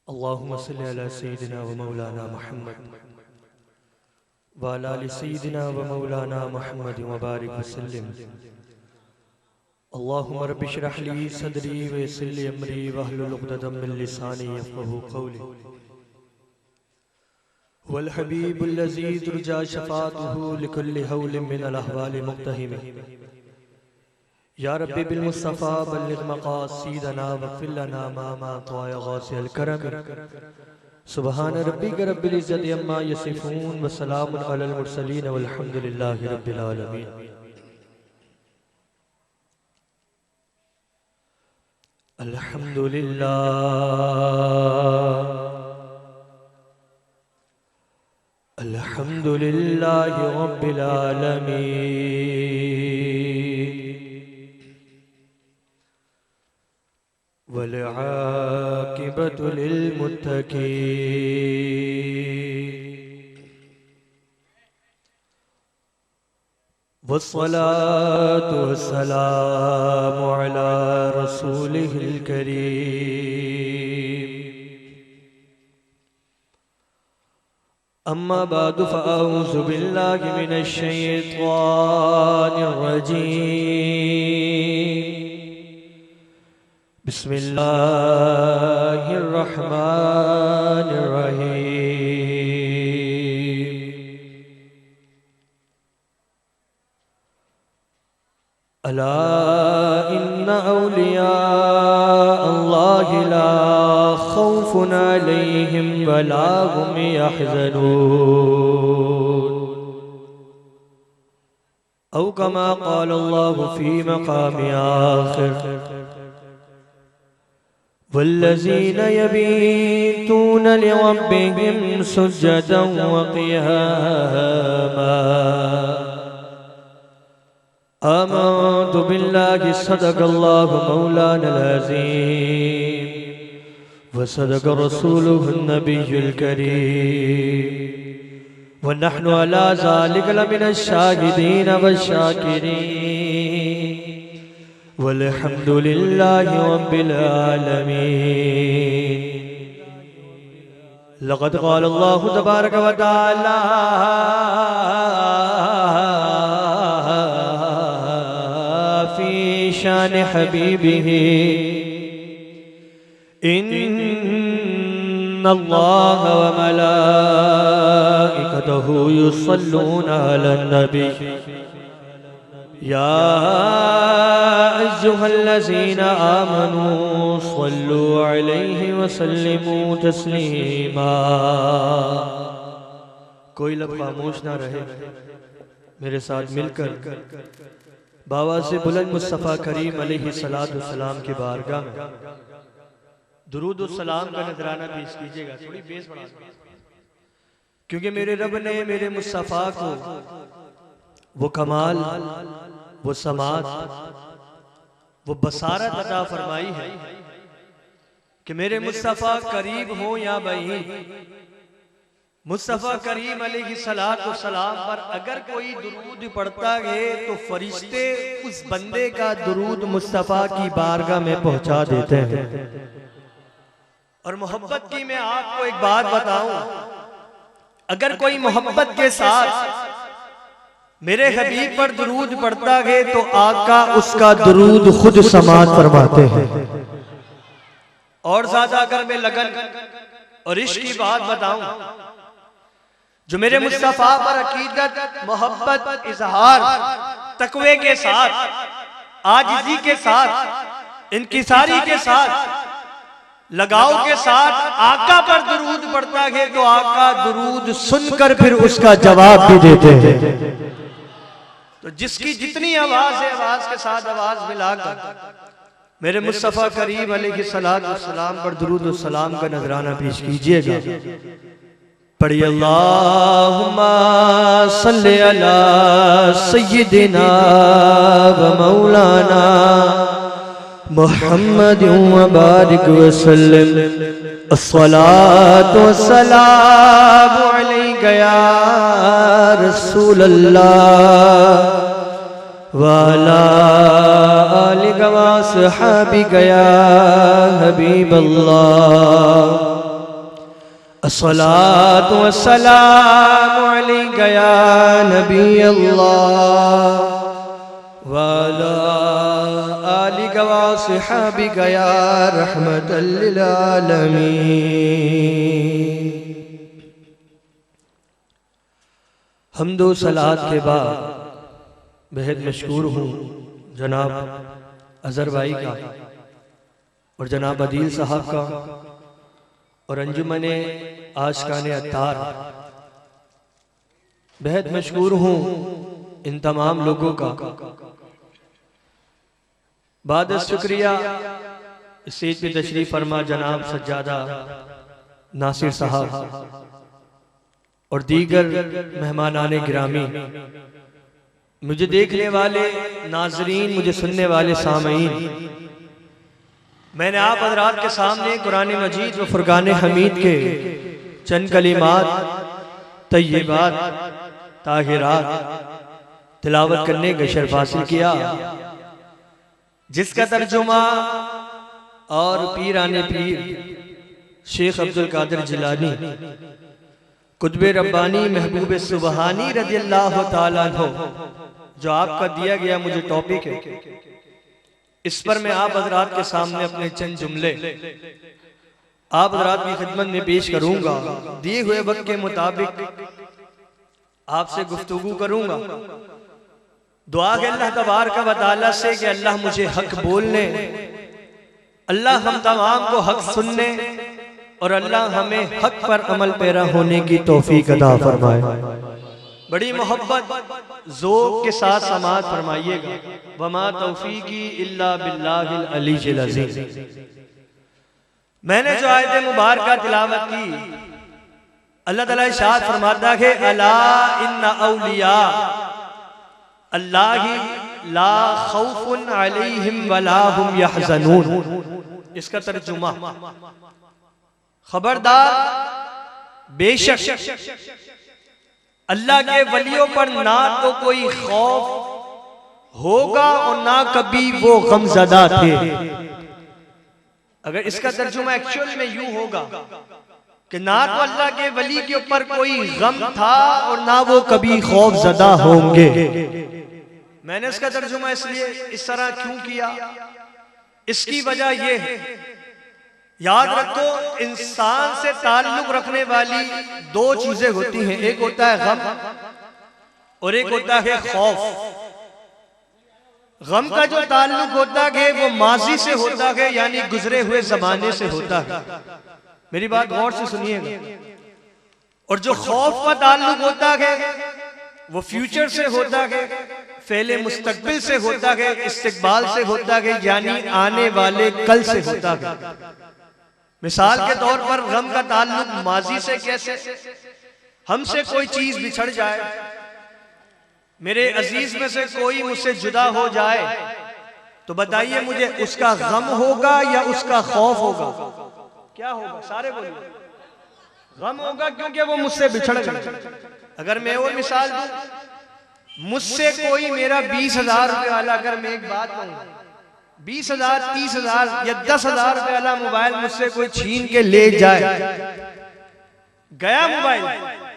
अल्लाहुम्मा सल्लि अला सय्यिदिना व मौलाना मुहम्मद व अला आलि सय्यिदिना व मौलाना मुहम्मद व बारिक वसल्लिम। अल्लाहुम्मा रब्बि इश्रह ली सदरी व यस्सिर ली अमरी वहलुल उक़दतम मिन लिसानी यफ़क़हू क़ौली। वल हबीबुल लज़ी तुरजा शफ़ाअतुहु लिकुल्लि हौलिन मिनल अहवालि मुक़्तहिम। या रब्बी बिल मुस्तफ़ा बल्लिग़ मक़ासीदना वग़फ़िर लना मा अता या गासिल करम। सुब्हान रब्बिका रब्बिल इज़्ज़ति अम्मा यसिफ़ून व सलामुन अलल मुरसलीन वल्हम्दुलिल्लाहि रब्बिल आलमीन। अल्हम्दुलिल्लाहि रब्बिल आलमीन वल आक़िबतु लिल मुत्तक़ीन वस्सलातु वस्सलामु अला रसूलिहिल करीम। अम्मा बादु फ़अऊज़ु बिल्लाहि मिनश शैतानिर रजीम। बिस्मिल्लाहिर रहमानिर रहीम। अला इन्ना औलिया अल्लाहि ला खौफुन अलैहिम वला हुम यहज़नून। औ कमा क़ाल अल्लाहु फ़ी मक़ामि आख़िर। वल्लज़ीना यबीतून लिरब्बिहिम सुज्जदन व क़ियामा। आमन्तु बिल्लाहि सदक़ल्लाहु मौलानल अज़ीम व सदक़ रसूलुहुन नबियुल करीम व नहनु अला ज़ालिका लमिनश शाहिदीन वश्शाकिरीन वल्हम्दुलिल्लाहि रब्बिल आलमीन। लक़द क़ाल अल्लाहु तबारक व तआला फ़ी शान हबीबिही इन्नल्लाह व मलाइकतहु युसल्लूना अलन नबी या अय्युहल्लज़ीना आमनू सल्लू अलैहि व सल्लिमू तस्लीमा। कोई लफ्ज़ खामोश ना रहे, मेरे साथ मिलकर बाबा से बुलंद मुस्तफ़ा करीम अलैहि सलातु सलाम की बारगाह में दुरूद और सलाम का नजराना पेश कीजिएगा। थोड़ी बेस बढ़ा, क्योंकि मेरे रब ने मेरे मुस्तफ़ा को वो कमाल, वो समात, वो बसारत अता फरमाई है कि मेरे मुस्तफ़ा करीब हो या बईद, मुस्तफ़ा करीम अलैहिस्सलातु सलाम पर अगर कोई दुरूद पढ़ता है तो फरिश्ते उस बंदे का दुरूद मुस्तफ़ा की बारगाह में पहुंचा देते हैं। और मोहब्बत की मैं आपको एक बात बताऊं, अगर कोई मोहब्बत के साथ मेरे हबीब पर दुरूद पढ़ता है तो आका उसका दुरूद खुद समात फरमाते हैं। और ज्यादा अगर मैं लगन और इश्क की बात बताऊं, जो मेरे मुस्तफ़ा पर अकीदत, मोहब्बत, इजहार, तकवे के साथ, आजिज़ी के साथ, इनकिसारी के साथ, लगाव के साथ आका पर दुरूद पढ़ता है तो आका दुरूद सुनकर फिर उसका जवाब भी देते हैं। तो जिसकी जितनी आवाज है, आवाज के साथ आवाज मिलाकर मेरे मुस्तफ़ा करीम अलैहिस्सलातु सलाम पर दुरूद और सलाम का नजराना पेश कीजिएगा। पढ़िए अल्लाहुम्मा सल्लि अला सय्यिदिना व मौलाना मुहम्मद व बारिक वसल्लम। अस्सलातु वस्सलामु अलैका या रसूल अल्लाह व अला आलिका व अस्हाबिका या हबीब अल्लाह। अस्सलातु वस्सलामु अलैका या नबी अल्लाह व अला आलिका व अस्हाबिका या रहमतल लिल आलमीन। हम्दो सलात के बाद बेहद मशकूर हूँ जनाब अजहर भाई का और जनाब अदील साहब का और अंजुमने आशिकाने अत्तार। बेहद मशकूर हूँ इन तमाम लोगों का। बाद शुक्रिया स्टेज पे तशरीफ फरमा जनाब सज्जादा नासिर साहब और दीगर मेहमानाने गिरामी, मुझे देखने वाले नाजरीन, मुझे सुनने वाले सामईन। मैंने आप हज़रात के सामने कुरान मजीद व फुरकान हमीद के चंद कलिमात तय्यबात ताहिरात तिलावत करने का शर्फ हासिल किया, जिसका तर्जुमा और पीराने पीर शेख अब्दुल कादिर जिलानी कुतुब रब्बानी महबूब सुबहानी रज़ियल्लाहु ताला अन्हु, जो आपका दिया गया मुझे टॉपिक है, इस पर मैं आप हज़रात के सामने अपने चंद जुमले आप हज़रात की खिदमत में पेश करूंगा। दिए हुए वक्त के मुताबिक आपसे गुफ्तगू करूंगा। दुआ है अल्लाह तबारक व तआला से कि अल्लाह मुझे हक बोलने, अल्लाह हम तमाम को हक सुनने और अल्लाह हमें हक पर अमल पैरा होने की तौफीक अता फरमाए। बड़ी मोहब्बत ज़ौक़ के साथ समाअत फरमाइएगा। वमा तौफीकी इल्ला बिल्लाहिल अलीय्यिल अज़ीम। मैंने जो आयत मुबारका तिलावत की, अल्लाह ताला इरशाद फरमाता है अला इन्ना औलिया अल्लाहि ला खौफुन अलैहिम वला हुम यहज़नून। इसका तर्जुमा, खबरदार बेशक अल्लाह के वलियों पर ना तो कोई खौफ होगा और ना कभी वो गमज़दा थे। अगर इसका तर्जुमा एक्चुअल में यूं होगा कि ना तो अल्लाह के वली के ऊपर कोई गम था और ना वो कभी खौफज़दा होंगे। मैंने इसका तर्जुमा इसलिए इस तरह क्यों किया, इसकी वजह यह है, याद रखो इंसान से ताल्लुक रखने वाली दो चीजें होती हैं, एक होता है गम और एक होता है खौफ। गम का जो ताल्लुक होता है वो माजी से होता है, यानी गुजरे हुए जमाने से होता है। मेरी बात गौर से सुनिएगा। और जो खौफ का ताल्लुक होता है वो फ्यूचर से होता है, फेले मुस्तकबिल से होता है, इस्तिकबाल से होता है, यानी आने वाले कल से होता है। मिसाल के तौर पर गम का ताल्लुक माजी से कैसे, हमसे कोई चीज बिछड़ जाए, मेरे अजीज में से कोई मुझसे जुदा हो जाए, तो बताइए मुझे उसका गम होगा या उसका खौफ होगा? क्या होगा? सारे बोलिए। गम होगा, क्योंकि वो मुझसे बिछड़ गए। अगर मैं और मिसाल दूं, मुझसे कोई मेरा 20,000 रुपये वाला, अगर मैं एक बात कहूं, 20,000, 30,000 या 10,000 रुपये वाला मोबाइल मुझसे कोई छीन के ले जाए, गया मोबाइल,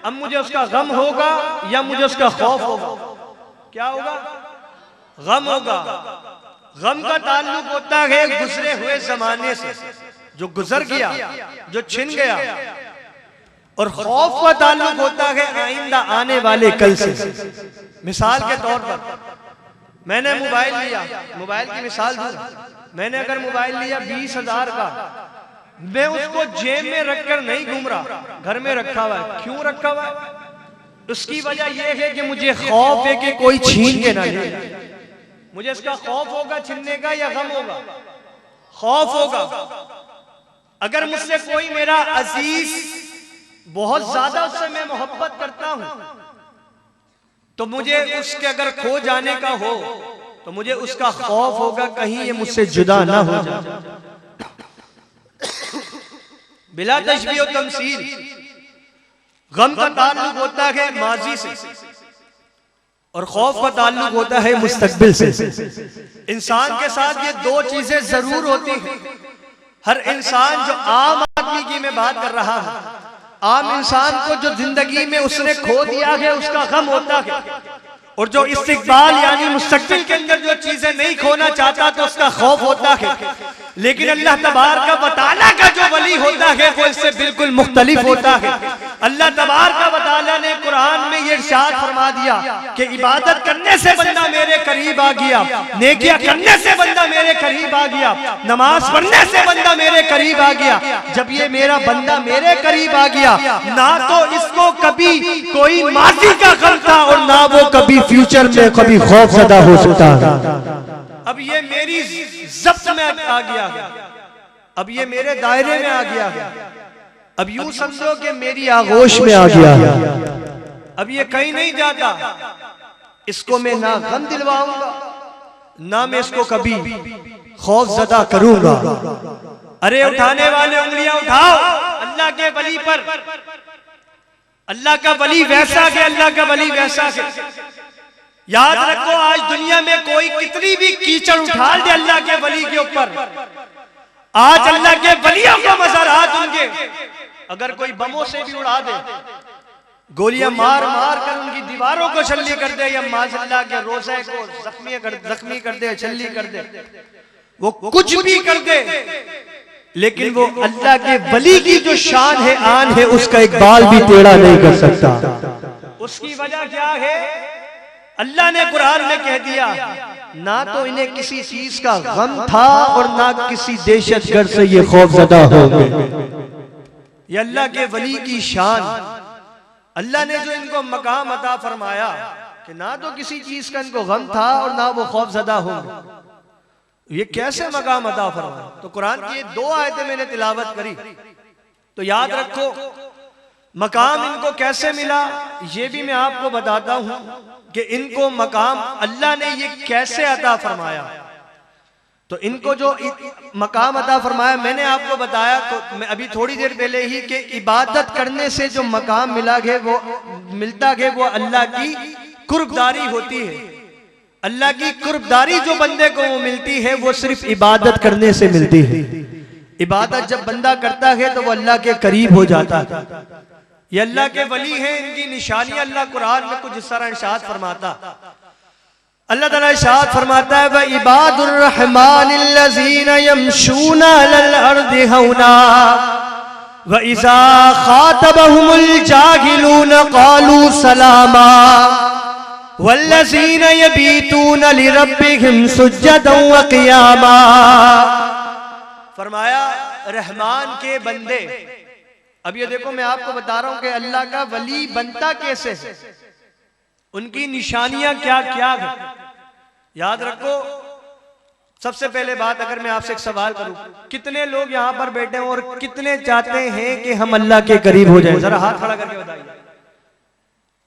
अब मुझे उसका गम होगा या मुझे उसका खौफ होगा? क्या होगा? गम होगा। गम का ताल्लुक होता है गुजरे हुए जमाने से, जो गुजर गया, जो छिन गया, और खौफ का ताल्लुक होता है आइंदा आने वाले कल से। मिसाल के तौर पर मैंने मोबाइल लिया, मोबाइल की मिसाल दूं, मैंने अगर मोबाइल लिया 20,000 का, मैं उसको जेब में रखकर नहीं घूम रहा, घर में रखा हुआ है। क्यों रखा हुआ है? उसकी वजह यह है कि मुझे खौफ है कि कोई छीन के ना ले। मुझे इसका खौफ होगा छीनने का या गम होगा? खौफ होगा। अगर मुझसे कोई मेरा अजीज, बहुत ज्यादा उससे मैं मोहब्बत करता हूं, तो मुझे उसके अगर खो जाने का हो तो मुझे उसका खौफ होगा कहीं ये मुझसे जुदा ना हो जाए। बिला तशबीह और तमसील, गम का ताल्लुक होता है माजी से और खौफ का ताल्लुक होता है मुस्तकबिल से। इंसान के साथ ये दो चीजें जरूर होती हैं। हर इंसान, जो आम आदमी की मैं बात कर रहा हूं, आम इंसान को जो जिंदगी में उसने खो दिया है उसका गम होता है, और जो इस्तिकबाल यानी मुस्तकबिल के अंदर जो चीजें नहीं खोना चाहता तो उसका खौफ होता है। लेकिन अल्लाह तबारक व तआला का जो वली होता है वो इससे बिल्कुल मुख्तलिफ होता है। अल्लाह तबारक व तआला ने कुरान में ये इरशाद फरमा दिया कि इबादत करने से बंदा मेरे करीब आ गया, नेकियां करने से बंदा मेरे करीब आ गया, नमाज पढ़ने से बंदा मेरे करीब आ गया। जब ये मेरा बंदा मेरे करीब आ गया, ना तो इसको कभी कोई माजी का गम था और ना वो कभी फ्यूचर में कभी खौफजदा हो सकता है। अब ये मेरी ज़ब्त में आ गया, अब ये मेरे दायरे में आ गया, अब यूं समझो कि मेरी आगोश में आ गया, अब ये कहीं नहीं जाता। इसको मैं ना गम दिलवाऊंगा, ना मैं इसको कभी खौफजदा करूंगा। अरे उठाने वाले उंगलियां उठाओ अल्लाह के वली पर। अल्लाह का वली वैसा है, अल्लाह का वली वैसा है। याद रखो, आज दुनिया में कोई कितनी भी कीचड़ उठा दे अल्लाह के वली के ऊपर, आज अल्लाह के वलियों को मज़ारात उनके अगर कोई बमों से भी उड़ा दे, गोलियां मार मार कर उनकी दीवारों को छल्ली कर दे, या माज़अल्लाह के रोज़े को जख्मी कर दे, छल्ली कर दे, वो कुछ भी कर दे, लेकिन वो अल्लाह के वली की जो शान है, आन है, उसका एक बाल भी टेढ़ा नहीं कर सकता। उसकी वजह क्या है? अल्लाह ने कुरान में कह दिया, ना तो इन्हें किसी चीज का गम था और ना किसी दहशतगर्द से ये खौफजदा हो गए। ये अल्लाह के वली की शान। अल्लाह ने जो इनको मकाम अता फरमाया कि ना तो किसी चीज का इनको गम था और ना वो खौफजदा हो गए। ये कैसे मकाम अता फरमाया? तो कुरान की ये 2 आयतें मैंने तिलावत करी, तो याद रखो मकाम इनको कैसे मिला, ये भी मैं आपको बताता हूं कि इनको मकाम अल्लाह ने ये कैसे अता फरमाया। तो इनको जो मकाम अता फरमाया मैंने आपको बताया तो मैं अभी थोड़ी देर पहले ही कि इबादत करने से जो मकाम मिला है वो मिलता है, वो अल्लाह की कुर्बदारी होती है। अल्लाह की कुर्बदारी जो बंदे को वो मिलती है वो सिर्फ इबादत करने से मिलती है। इबादत जब बंदा करता है तो वो अल्लाह के करीब हो जाता है। ये अल्लाह के वली हैं, इनकी निशानी अल्लाह कुरान में कुछ इस तरह इरशाद फरमाता। अल्लाह ताला इरशाद फरमाता है, व इबादुर रहमानिल्लज़ीना यमशूना अलल अर्दि हौना व इज़ा खातबहुमुल जाहिलूना क़ालू सलामा वल्लज़ीना यबीतूना लिरब्बिहिम सुज्जदन व क़ियामा। फरमाया रहमान के बंदे। अब ये देखो, मैं आपको बता रहा हूं कि अल्लाह का वली बनता कैसे है, उनकी निशानियां क्या क्या है। याद रखो, सबसे पहले बात, अगर मैं आपसे एक सवाल करूं, कितने लोग यहां पर बैठे हैं और कितने चाहते हैं कि हम अल्लाह के करीब हो जाएं? जरा हाथ खड़ा करके बताइए।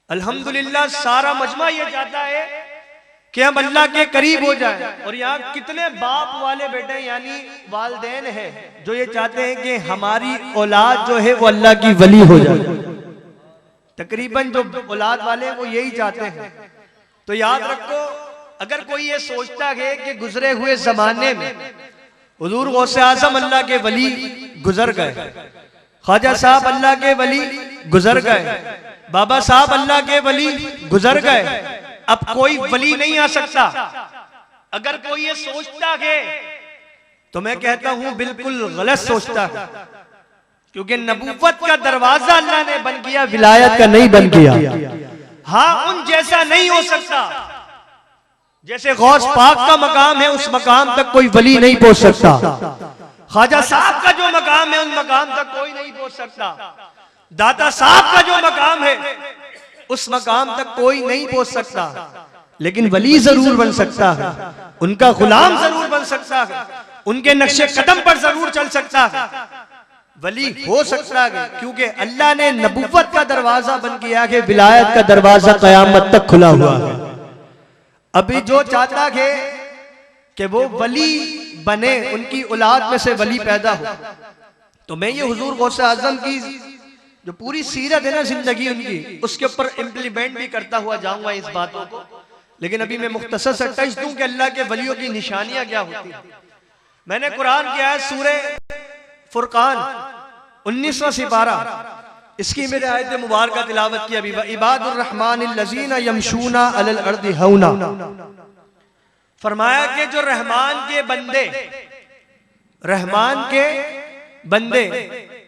अल्हम्दुलिल्लाह सारा मजमा ये चाहता है कि हम अल्लाह के करीब हो जाएं। और यहाँ कितने बाप वाले बेटे यानी वालिदैन हैं जो ये चाहते हैं कि हमारी औलाद जो है वो अल्लाह की वली हो जाए। तकरीबन जो औलाद वाले वो यही चाहते हैं। तो याद रखो, अगर कोई ये सोचता है कि गुजरे हुए जमाने में हुजूर गौसे आजम अल्लाह के वली गुजर गए, ख्वाजा साहब अल्लाह के वली गुजर गए, बाबा साहब अल्लाह के वली गुजर गए, अब कोई वली नहीं आ सकता, अगर कोई ये सोचता है तो मैं कहता हूं बिल्कुल गलत सोचता है। क्योंकि नबूवत का दरवाजा अल्लाह ने बंद किया, विलायत का नहीं बंद किया। हाँ, उन जैसा नहीं हो सकता। जैसे गौस पाक का मकाम है, उस मकाम तक कोई वली नहीं पहुंच सकता। ख्वाजा साहब का जो मकाम है, उन मकाम तक कोई नहीं पहुंच सकता। दाता साहब का जो मकाम है, उस मकाम तक कोई नहीं पहुंच सकता। लेकिन वली जरूर बन सकता है, उनका गुलाम जरूर बन सकता है, उनके नक्शे कदम पर जरूर चल सकता है, वली हो सकता है। क्योंकि अल्लाह ने नबूवत का दरवाजा बंद किया है, विलायत का दरवाजा कयामत तक खुला हुआ है। अभी जो चाहता है कि वो वली बने, उनकी औलाद में से वली पैदा हो, तो मैं ये हुजूर गौसे आजम की जो पूरी सीरत है ना जिंदगी उनकी, उसके ऊपर इम्प्लीमेंट भी करता हुआ जाऊंगा इस बातों को। लेकिन अभी मैं मुख्तसर सा टच दूं कि अल्लाह के वलियों की निशानियां क्या होती हैं। मैंने कुरान की आयत सूरह फुरकान 19वां सिपारा इसकी मेरे आयत मुबारक तिलावत की अभी। इबादुर रहमानिल्लज़ीना यमशूना अलल अर्दि हौना, फरमाया कि जो रहमान के बंदे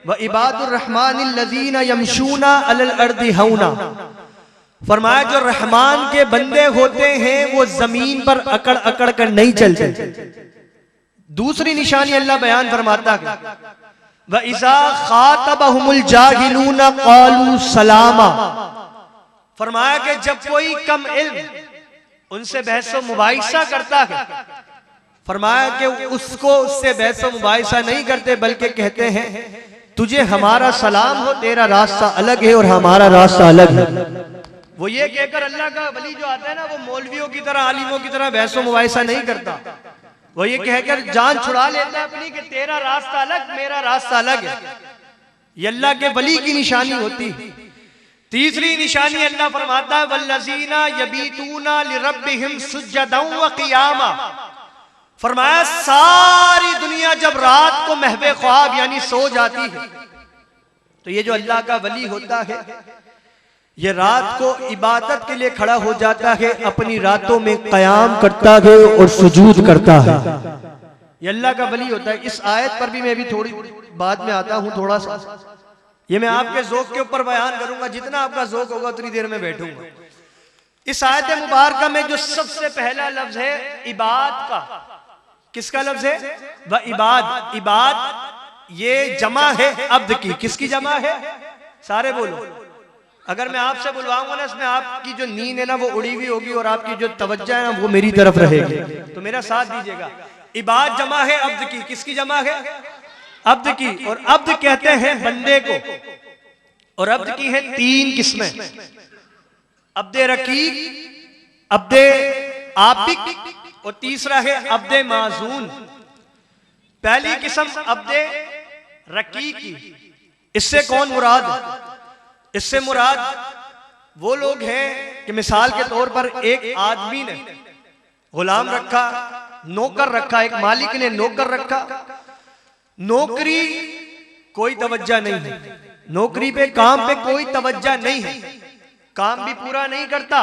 व इबादुर रहमानिल्लज़ीना यमशूना अलल अर्दि हौना, फरमाया जो रहमान के बंदे होते हैं वो जमीन पर अकड़ अकड़ कर नहीं चलते। दूसरी निशानी अल्लाह बयान फरमाता है व इज़ा खातबहुमुल जाहिलूना क़ालू सलामा, फरमाया कि जब कोई कम इल्म उनसे बहस मुबाहिसा करता है, फरमाया कि उससे बहस मुबाहिसा नहीं करते बल्कि कहते हैं तुझे हमारा सलाम हो, तेरा रास्ता अलग है और हमारा रास्ता अलग है। वो ये कहकर अल्लाह का वली जो आता है ना, वो मौलवियों की तरह आलिमों की तरह बहस मुबाहिसा नहीं करता, वो ये कहकर जान छुड़ा लेता है अपनी कि तेरा रास्ता अलग मेरा रास्ता अलग है। ये अल्लाह के वली की निशानी होती है। तीसरी निशानी अल्लाह फरमाता है वल्लज़ीना यबीतूना लिरब्बिहिम सुज्जदन व क़ियामा, फरमाया सारी दुनिया जब रात को महवे ख्वाब यानी सो जाती है तो ये जो अल्लाह का वली होता है ये रात को इबादत के लिए खड़ा हो जाता है, अपनी रातों में कयाम करता है और सुजूद करता है। ये अल्लाह का वली होता है। इस आयत पर भी मैं भी थोड़ी बाद में आता हूं, थोड़ा सा ये मैं आपके ज़ौक़ के ऊपर बयान करूंगा, जितना आपका ज़ौक़ होगा उतनी देर में बैठूंगा। इस आयत मुबारका में जो सबसे पहला लफ्ज है इबाद का, किसका लफ्ज है? व इबाद। इबाद ये जमा है अब्द की। किसकी जमा है? सारे बोलो। अगर मैं आपसे बुलवाऊंगा ना, इसमें आपकी जो नींद है ना वो उड़ी हुई होगी और आपकी जो तवज्जो है ना वो मेरी तरफ रहेगी, तो मेरा साथ दीजिएगा। इबाद जमा है अब्द की। किसकी जमा है? अब्द की। और अब्द कहते हैं बंदे को, और अब्द की है तीन किस्में, अब्दे रकीक, अब्दे आबिक और तीसरा है अब्दे माजून। पहली किस्म अब्दे रकीक की, इससे कौन मुराद? इससे मुराद वो लोग हैं कि मिसाल के तौर पर एक आदमी ने गुलाम रखा, नौकर रखा, एक मालिक ने नौकर रखा, नौकरी कोई तवज्जो नहीं है, नौकरी पे काम पे कोई तवज्जो नहीं है, काम भी पूरा नहीं करता,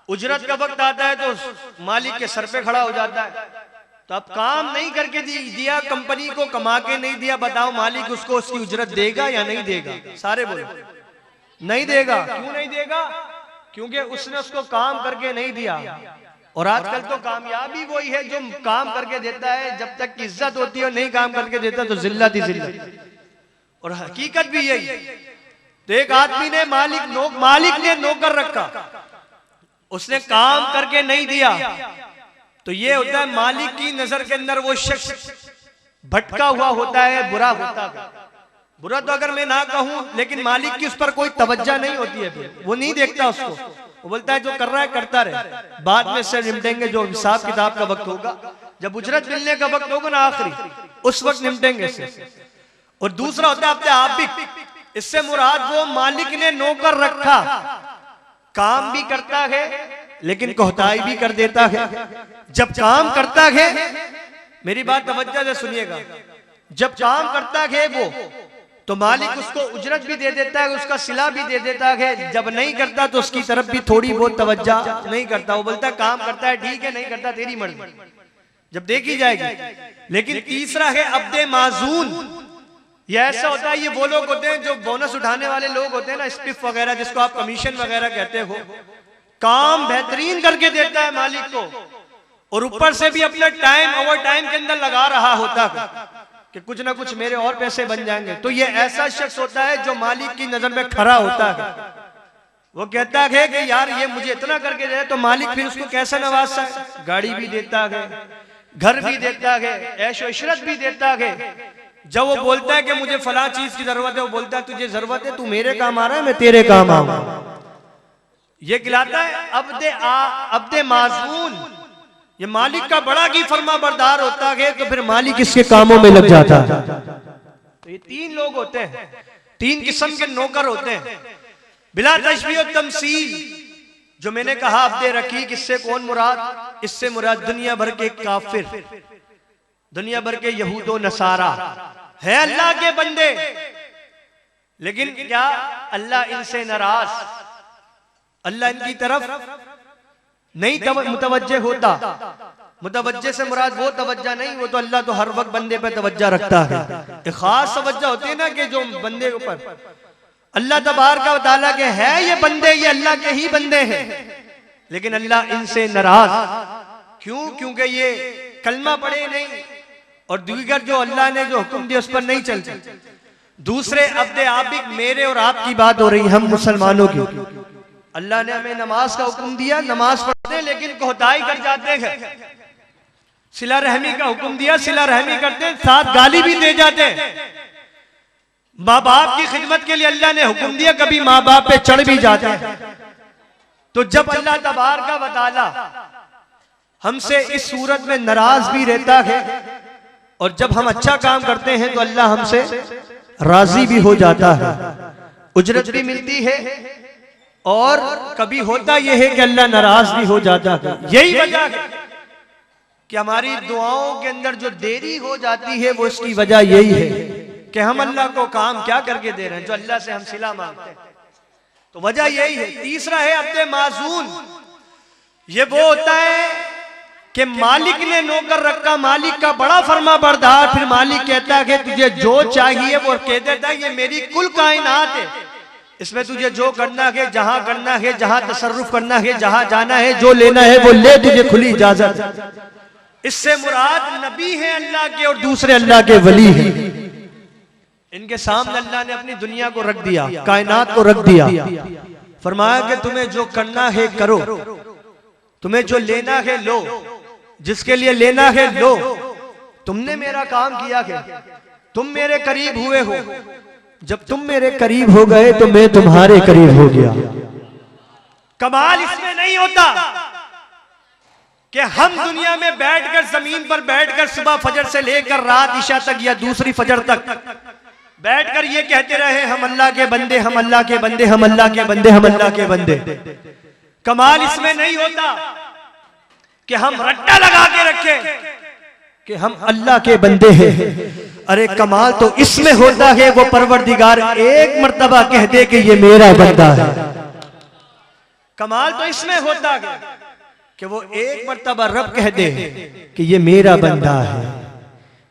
उजरत का वक्त आता है तो मालिक के सर पे खड़ा हो जाता है। तो अब काम नहीं करके दिया, कंपनी को कमा के नहीं दिया, बताओ मालिक उसको उसकी उजरत देगा या नहीं देगा? सारे बोलो नहीं देगा। क्यों नहीं देगा? क्योंकि उसने उसको काम करके नहीं दिया। और आजकल तो कामयाबी वही है जो काम करके देता है, जब तक की इज्जत होती है और नहीं काम करके देता तो जिल्लत ही जिल्लत। और हकीकत भी यही। तो एक आदमी ने मालिक ने नौकर रखा, उसने काम करके नहीं दिया, तो ये होता है मालिक की नजर के अंदर वो शख्स भटका हुआ होता है, बुरा होता है। बुरा तो अगर मैं ना कहूं, लेकिन मालिक की उस पर कोई तवज्जो नहीं होती है, फिर वो नहीं देखता उसको, वो बोलता है जो कर रहा है करता रहे, बाद में से निपटेंगे, जो हिसाब किताब का वक्त होगा, जब उजरत मिलने का वक्त होगा ना आखिरी, उस वक्त निपटेंगे से। और दूसरा होता है अपने आबिक, इससे मुराद वो मालिक ने नौकर रखा, काम भी करता है लेकिन कोताही भी कर देता है। जब काम करता है, मेरी बात तवज्जो से सुनिएगा, जब काम करता है वो तो मालिक उसको उजरत भी दे देता है, उसका सिला भी दे देता है। जब नहीं करता तो उसकी तरफ भी थोड़ी बहुत तवज्जो नहीं करता, वो बोलता है काम करता है ठीक है, नहीं करता तेरी मर्जी, जब देखी जाएगी। लेकिन तीसरा है अब्दे माजून। ये ऐसा होता है, ये वो लोग होते हैं जो बोनस उठाने वाले लोग होते हैं ना, स्पिफ वगैरह जिसको आप कमीशन वगैरह कहते हो, काम बेहतरीन करके देता है मालिक को, और ऊपर से भी अपना टाइम ओवर टाइम के अंदर लगा रहा होता है कि कुछ ना कुछ मेरे और पैसे बन जाएंगे। तो ये ऐसा शख्स होता है जो मालिक की नजर में खरा होता है। वो कहता है कि यार ये मुझे इतना करके दे, तो मालिक फिर उसको कैसा नवाजता है, गाड़ी भी देता है, घर भी देता है, ऐशो इशरत भी देता है। जब वो बोलता है कि मुझे फला चीज की जरूरत है, वो बोलता है तुझे जरूरत है, तू मेरे काम आ रहा है, मैं तेरे काम आऊंगा। ये कहलाता है अब्दे माजून। ये मालिक का बड़ा की फरमा बरदार होता है, तो फिर मालिक इसके कामों में लग जाता है। तो ये तीन लोग होते हैं, तीन किस्म के नौकर होते हैं। बिला तशबीह और तमसील जो मैंने कहा अब्दे रकीक, इससे कौन मुराद? इससे मुराद दुनिया भर के काफिर, दुनिया भर के यहूदो नसारा है, अल्लाह के बंदे, लेकिन क्या अल्लाह इनसे नाराज, अल्लाह इनकी तरफ नहीं मुतवज्जे होता। मुतवज्जे से मुराद वो तवज्जा नहीं, वो तो अल्लाह तो हर वक्त बंदे पे तवज्जा रखता है। एक खास तवज्जा होती है ना कि जो बंदे के ऊपर अल्लाह तबारक व तआला के है, ये बंदे ये अल्लाह के ही बंदे हैं, लेकिन अल्लाह इनसे नाराज क्यों? क्योंकि ये कलमा पढ़े नहीं और दीगर जो अल्लाह ने जो हुक्म दिया उस पर नहीं चलते। दूसरे अब्दे आबिक मेरे और आपकी बात हो रही, हम मुसलमानों की। अल्लाह ने हमें नमाज का हुक्म दिया, नमाज पढ़ते लेकिन कोताही कर जाते हैं। सिला रहमी का हुक्म दिया, सिला रहमी करते, साथ गाली भी दे जाते। माँ बाप की खिदमत के लिए अल्लाह ने हुक्म दिया, कभी माँ बाप पे चढ़ भी जाते हैं। तो जब अल्लाह तबारक व तआला हमसे इस सूरत में नाराज भी रहता है और जब हम अच्छा काम करते हैं तो अल्लाह हमसे राजी भी हो जाता है, उजरत भी मिलती है। और कभी होता यह है कि अल्लाह नाराज भी हो जाता है। यही वजह है कि हमारी दुआओं के अंदर जो देरी हो जाती है वो इसकी वजह यही है कि हम अल्लाह को काम क्या करके दे रहे हैं जो अल्लाह से हम सिला मांगते हैं। तो वजह यही है। तीसरा है अब्दे माजून। ये वो होता है कि मालिक ने नौकर रखा, मालिक का बड़ा फर्मा बरदार, फिर मालिक कहता है कि तुझे जो चाहिए वो कह देता है, ये मेरी कुल कायनात है, इसमें तुझे जो करना है, जहां करना है, जहां तसर्रुफ करना है, जहां जाना है, जो लेना है वो ले, तुझे खुली इजाजत। इससे मुराद नबी है अल्लाह के और दूसरे अल्लाह के वली हैं। इनके सामने अल्लाह ने अपनी दुनिया को रख दिया, कायनात को रख दिया, फरमाया कि तुम्हें जो करना है करो, तुम्हें जो लेना है लो, जिसके लिए लेना है लो। तुमने मेरा काम किया है, तुम मेरे करीब हुए हो, जब तुम मेरे करीब हो गए तो मैं तुम्हारे करीब हो गया। कमाल इसमें नहीं होता कि हम दुनिया में बैठकर, जमीन पर बैठकर सुबह फजर से लेकर रात इशा तक या दूसरी फजर तक बैठकर ये कहते रहे हम अल्लाह के बंदे, हम अल्लाह के बंदे, हम अल्लाह के बंदे, हम अल्लाह के बंदे। कमाल इसमें नहीं होता कि हम रट्टा लगा के रखें कि हम अल्लाह के बंदे हैं। अरे कमाल तो इसमें होता है वो परवरदिगार एक मर्तबा कह दे कि ये मेरा बंदा है। कमाल तो इसमें होता है कि वो एक मर्तबा रब कह दे कि ये मेरा बंदा है,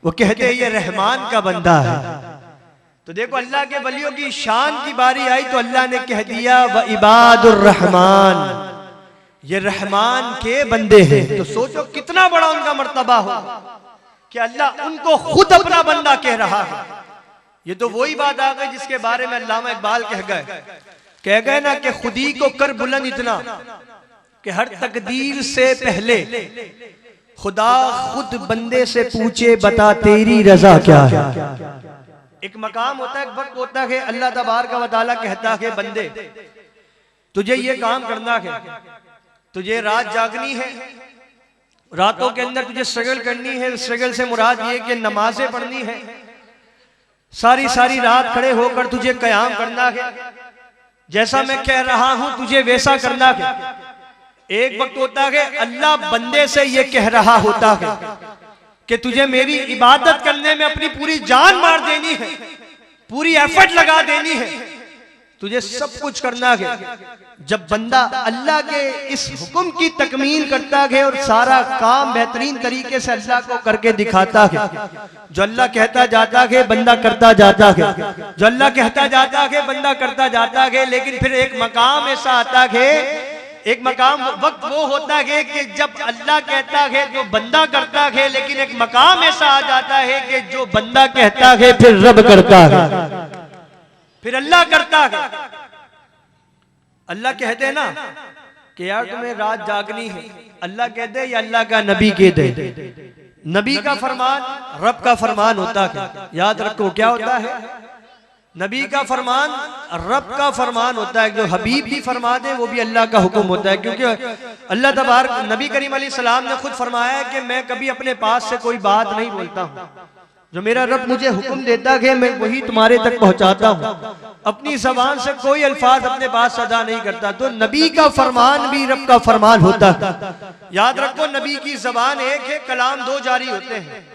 वो कहते ये रहमान का बंदा है। तो देखो अल्लाह के वलियों की शान की बारी आई तो अल्लाह ने कह दिया व इबादुर रहमान, ये रहमान के बंदे हैं। तो सोचो कितना बड़ा उनका मर्तबा हो कि अल्लाह उनको खुद अपना बंदा कह रहा है। ये तो वही बात आ गई जिसके बारे में अल्लामा इकबाल कह गए ना कि खुदी को कर बुलंद इतना कि हर तकदीर से पहले खुदा खुद बंदे से पूछे बता तेरी रजा क्या है। एक मकाम होता है, एक वक्त होता है, अल्लाह तबारक व तआला कहता है बंदे तुझे ये काम करना है, तुझे रात जागनी है, रातों के अंदर तुझे स्ट्रगल करनी है। स्ट्रगल से मुराद ये कि नमाजें पढ़नी है, सारी सारी रात खड़े होकर तुझे कयाम करना है, जैसा मैं कह रहा हूं तुझे वैसा करना है। एक वक्त होता है अल्लाह बंदे से ये कह रहा होता है कि तुझे मेरी इबादत करने में अपनी पूरी जान मार देनी है, पूरी एफर्ट लगा देनी है, तुझे सब कुछ करना है। जब बंदा अल्लाह के इस हुक्म की तकमील करता है और सारा काम बेहतरीन तरीके से अल्लाह को करके दिखाता है, जो अल्लाह कहता जाता है बंदा करता जाता है, जो अल्लाह कहता जाता है बंदा करता जाता है। लेकिन फिर एक मकाम ऐसा आता है, एक मकाम वक्त वो होता है कि जब अल्लाह कहता है जो बंदा करता है, लेकिन एक मकाम ऐसा आ जाता है कि जो बंदा कहता है फिर रब करता है, फिर अल्लाह करता है। अल्लाह कहते हैं ना कि यार तुम्हें रात जागनी है, अल्लाह कहते हैं या अल्लाह का नबी कह दे। नबी का फरमान रब का फरमान होता है। याद रखो क्या होता है, नबी का फरमान रब का फरमान होता है, जो हबीब भी फरमा दे वो भी अल्लाह का हुक्म होता है। क्योंकि अल्लाह तबारक नबी करीम अलैहि सलाम ने खुद फरमाया है कि मैं कभी अपने पास से कोई बात नहीं बोलता हूँ, जो मेरा रब मुझे हुक्म देता है मैं वही तुम्हारे तक पहुंचाता हूँ, अपनी जबान से कोई अल्फाज अपने पास अदा नहीं करता। तो नबी का फरमान भी रब का फरमान होता है। याद रखो नबी की जबान एक है, कलाम दो जारी होते हैं।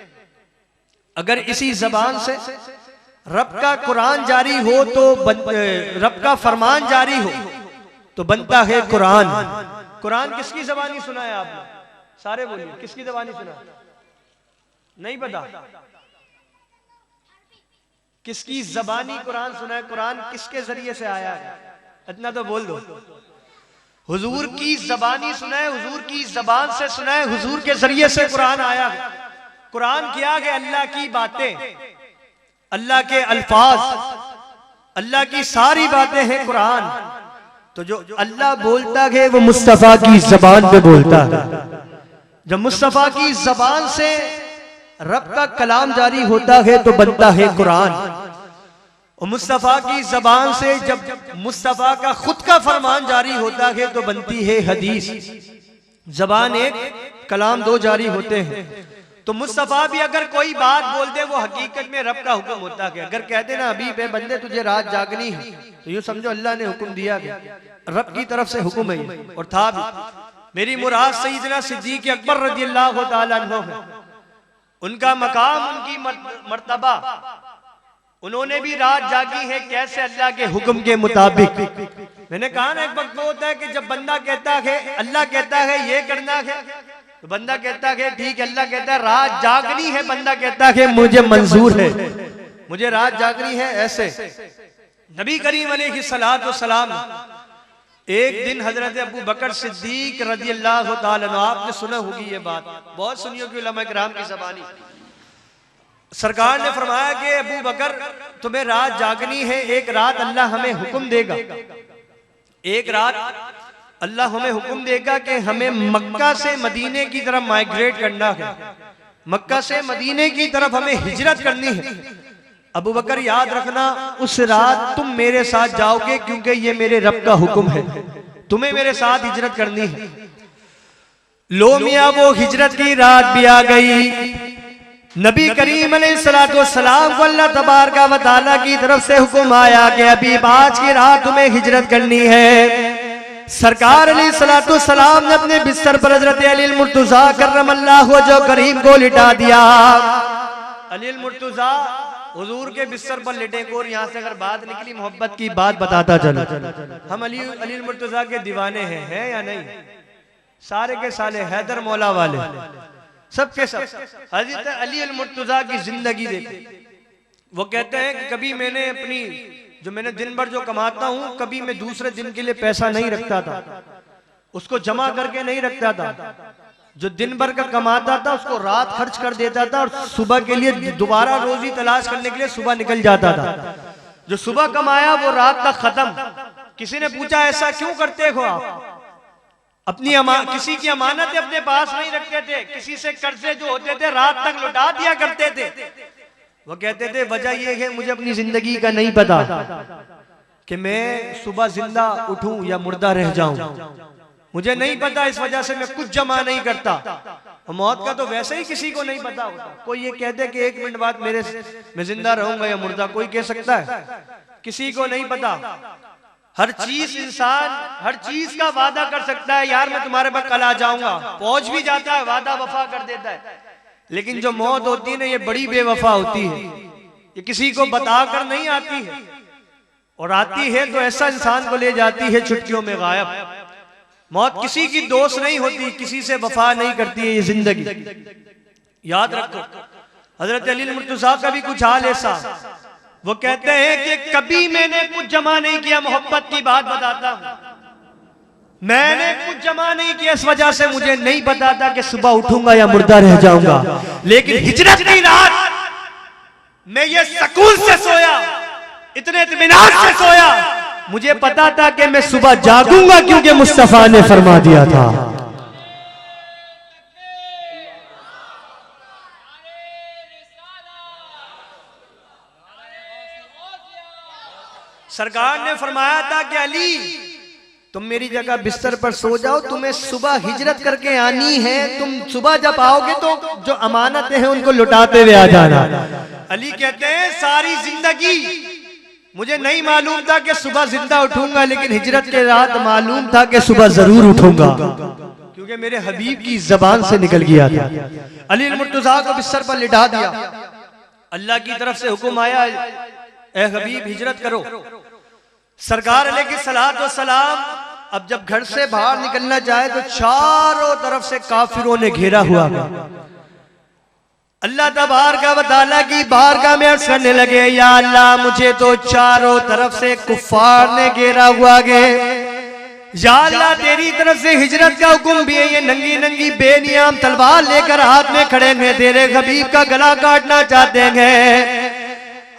अगर इसी जबान से रब का कुरान जारी हो तो रब का फरमान जारी हो तो बनता है कुरान। कुरान किसकी ज़बानी सुना है आपने? सारे बोलिए, किसकी ज़बानी सुना? नहीं पता किसकी ज़बानी कुरान सुना है? कुरान किसके जरिए से आया है? इतना तो बोल दो। हुजूर की ज़बानी सुना है, हुजूर की ज़बान से सुना है, हुजूर के जरिए से कुरान आया है। कुरान क्या है? अल्लाह की बातें, अल्लाह के अल्फाज, अल्लाह की सारी बातें हैं कुरान। तो जो अल्लाह बोलता है वो मुस्तफा की ज़बान पे बोलता है। जब मुस्तफा की ज़बान से रब का कलाम जारी होता है तो बनता है कुरान। और मुस्तफा की ज़बान से जब मुस्तफा का खुद का फरमान जारी होता है तो बनती है हदीस। ज़बान एक, कलाम दो जारी होते हैं। तो मुस्तफा भी अगर कोई बात बोल दे वो हकीकत में रब का हुक्म होता है। अगर कह दे ना अभी बे बंदे तुझे रात जागनी है तो यूं समझो अल्लाह ने हुक्म दिया है, रब की तरफ से हुक्म है। और था भी मेरी मुराद सईदना सिद्दीक़ अकबर रज़ियल्लाहु ताला अन्हु है। उनका मकाम, उनकी मर्तबा, उन्होंने भी रात जागी है। कैसे? अल्लाह के हुक्म के मुताबिक। मैंने कहा ना एक वक्त होता है कि जब बंदा कहता है, अल्लाह कहता है ये करना है तो बंदा कहता है ठीक है। अल्लाह कहता है रात जागनी है, बंदा कहता है मुझे मंजूर है, मुझे रात जागनी है। ऐसे नबी करीम अलैहिस्सलातु वस्सलाम एक दिन हजरत अबू बकर सिद्दीक रज़ियल्लाहु ताला अन्हु, आपने सुना होगी ये बात, बहुत सुनी होगी उलमा किराम की ज़बानी। सरकार ने फरमाया कि अबू बकर तुम्हें रात जागनी है, एक रात अल्लाह हमें हुक्म देगा, एक रात अल्लाह हमें हुक्म देगा कि हमें मक्का से मदीने की तरफ माइग्रेट करना है, मक्का से मदीने की तरफ हमें हिजरत करनी है। अबू बकर याद रखना उस रात तुम मेरे साथ जाओगे क्योंकि ये मेरे रब का हुक्म है, तुम्हें मेरे साथ हिजरत करनी है। लो मियां वो हिजरत की रात भी आ गई। नबी करीम अलैहिस्सलातु वस्सलाम को अल्लाह तबारक व तआला की तरफ से हुक्म आया कि अभी आज की रात तुम्हें हिजरत करनी है। सरकार अलैहिस्सलातु वस्सलाम ने अपने बिस्तर पर हजरत अली मुर्तजा करमल्लाहु वजहु करीम को लिटा दिया। अली मुर्तजा हुजूर के बिस्तर पर लेटे को। और यहाँ से अगर बात निकली मोहब्बत की बात बताता चलो, हम अली मुर्तजा के दीवाने हैं या नहीं? सारे के साले हैदर मौला वाले सबके सब हजरत अली मुर्तजा की जिंदगी देखो। वो कहते हैं कि कभी मैंने अपनी जो मैंने दिन भर जो कमाता हूं, कभी मैं दूसरे दिन के लिए पैसा नहीं रखता था, उसको जमा करके नहीं रखता था। जो दिन भर का कमाता था उसको रात खर्च कर देता था और सुबह के लिए दोबारा रोजी तलाश करने के लिए सुबह निकल जाता था। जो सुबह कमाया वो रात तक खत्म। किसी ने पूछा ऐसा क्यों करते हो आप? अपनी किसी की अमानतें अपने पास नहीं रखते थे, किसी से कर्जे जो होते थे रात तक लौटा दिया करते थे। वो कहते थे वजह यह है मुझे अपनी जिंदगी का नहीं पता कि मैं सुबह जिंदा उठूं या मुर्दा रह जाऊं, मुझे नहीं पता, इस वजह से मैं कुछ जमा नहीं करता। और मौत का तो वैसे ही किसी को नहीं पता होता। कोई ये कह दे कि 1 मिनट बाद मैं जिंदा रहूंगा या मुर्दा, कोई कह सकता है? किसी को नहीं पता। हर चीज इंसान हर चीज का वादा कर सकता है, यार मैं तुम्हारे पर कल आ जाऊंगा, पहुंच भी जाता है, वादा वफा कर देता है। लेकिन जो मौत होती है ना ये बड़ी बेवफा होती है, ये किसी को बताकर नहीं आती है, और आती है तो ऐसा इंसान को ले जाती है चुटकियों में गायब। मौत किसी की दोस्त नहीं होती, किसी से वफा नहीं करती है ये जिंदगी। याद रखो हजरत अली मुर्तज़ा का भी कुछ हाल ऐसा। वो कहते हैं कि कभी मैंने कुछ जमा नहीं किया, मोहब्बत की बात बताता हूं, मैंने कुछ जमा नहीं किया, इस वजह से मुझे नहीं पता था कि सुबह उठूंगा या मुर्दा रह जाऊंगा। लेकिन हिजरत की रात मैं ये सुकून से सोया, इतने इत्मीनान से सोया, मुझे पता था कि मैं सुबह जागूंगा क्योंकि मुस्तफा ने फरमा दिया था। सरकार ने फरमाया था कि अली तुम मेरी जगह बिस्तर पर सो जाओ, तुम्हें सुबह हिजरत करके आनी है, तुम सुबह जब आओगे तो जो अमानतें हैं उनको लुटाते हुए आ जाना। अली कहते हैं सारी जिंदगी मुझे नहीं मालूम था कि सुबह जिंदा उठूंगा, लेकिन हिजरत के रात मालूम था कि सुबह जरूर उठूंगा, क्योंकि मेरे हबीब की जबान से निकल गया था। अली मुर्तज़ा को बिस्तर पर लिटा दिया। अल्लाह की तरफ से हुक्म आया ए हबीब हिजरत करो। सरकार अलैहिस्सलातु वस्सलाम अब जब घर से बाहर निकलना चाहे तो चारों तरफ से काफिरों ने घेरा हुआ है। अल्लाह तबारक व तआला की बारगाह में अर्ज़ करने लगे, या अल्लाह मुझे तो चारों तरफ से कुफ्फार ने घेरा हुआ है, या अल्लाह तेरी तरफ से हिजरत का हुक्म भी है। ये नंगी नंगी बेनियाम तलवार लेकर हाथ में खड़े हैं, तेरे हबीब का गला काटना चाहते हैं।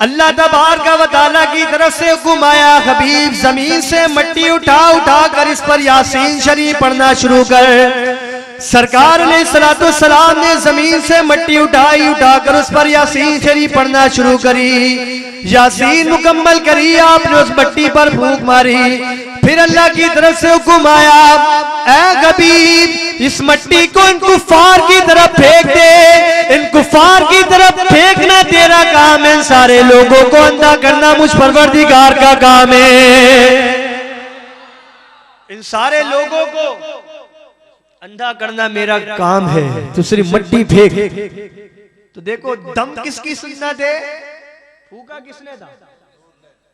अल्लाह तबारक व तआला की तरफ से हुक्म आया, हबीब जमीन से मिट्टी उठा उठा कर इस पर यासीन शरीफ पढ़ना शुरू कर। सरकार अलैहिस्सलाम ने जमीन से मिट्टी उठाकर उस पर यासीन शरीफ पढ़ना शुरू करी। यासीन मुकम्मल करी, आपने उस मिट्टी पर फूंक मारी। फिर अल्लाह की तरफ से हुक्म आया, ऐ हबीब इस मिट्टी को इन कुफ्फार की तरफ फेंक दे। इन कुफ्फार की तरफ फेंकना तेरा काम है, सारे लोगों को अंधा करना मुझ परवरदिगार का काम है। इन सारे लोगों को अंधा करना मेरा काम है, तो सिर्फ मिट्टी फेंक। तो देखो दम किसकी सुन्नत है, फूका किसने था?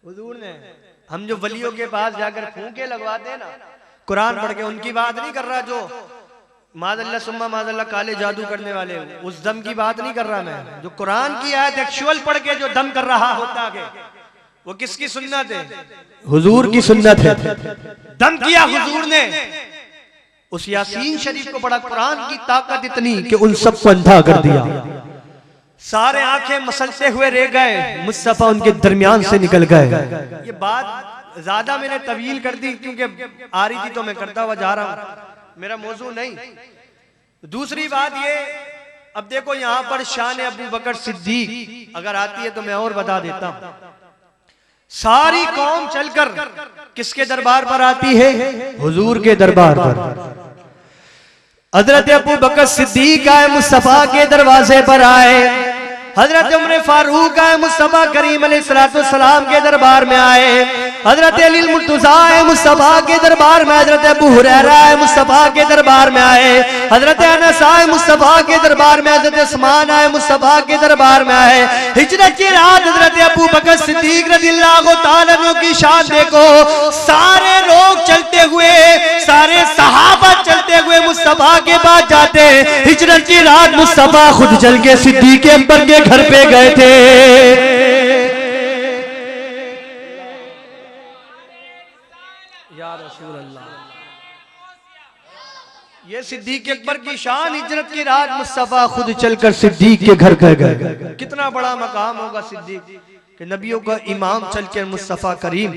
हुजूर ने। हम जो वलियों के पास जाकर फूके लगवाते हैं ना, कुरान पढ़ के, उनकी बात नहीं कर रहा जो मादल्ला सुम्मा मादल्ला काले जादू करने वाले, उस दम की बात नहीं कर रहा मैं। जो कुरान की आयत एक्चुअल पढ़ के जो दम कर रहा होता है, वो किसकी सुन्नत है? हुजूर की सुन्नत है। दम किया हुजूर ने, उस यासीन शरीफ को पढ़ा। कुरान की ताकत इतनी कि उन सबको अंधा कर दिया। सारे आंखें मसलते हुए रह गए, मुस्तफा उनके दरमियान से निकल गए। ये बात ज्यादा मैंने तवील कर दी क्योंकि आ रही थी तो मैं करता हुआ जा रहा हूं, मेरा मौजू नहीं। दूसरी बात ये, अब देखो यहां पर शान अबू बकर सिद्दीक अगर आती है तो मैं और बता देता हूं। सारी कौम चलकर किसके दरबार पर आती है? हुजूर के दरबार पर। हजरत अबू बकर सिद्दीक आए, मुस्तफा के दरवाजे पर आए। हजरत उमर फारूक आए, मुस्तफा करीम अलैहिस्सलाम के दरबार में आए। हजरत अली मुर्तज़ा आए, मुस्तफा के दरबार में। हजरत अबू हुरैरा आए, मुस्तफा के दरबार में आए। हजरत अनस आए, मुस्तफा के दरबार में। हजरत उस्मान आए, मुस्तफा के दरबार में आए। हिजरत की रात हजरत अबू बकर सिद्दीक रज़ियल्लाहु ताला अन्हु की शान देखो। सारे लोग चलते हुए, सारे सहाबा चलते हुए मुस्तफा के पास जाते। हिजरत की रात मुस्तफा खुद चल के सिद्दीक अकबर के घर पे गए थे। या रसूल अल्लाह, ये सिद्दीक अकबर की शान। हिजरत की रात मुस्तफा खुद चलकर सिद्दीक के घर पे गए। कितना बड़ा मकाम होगा सिद्दीक कि नबियों का इमाम चलकर मुस्तफा करीम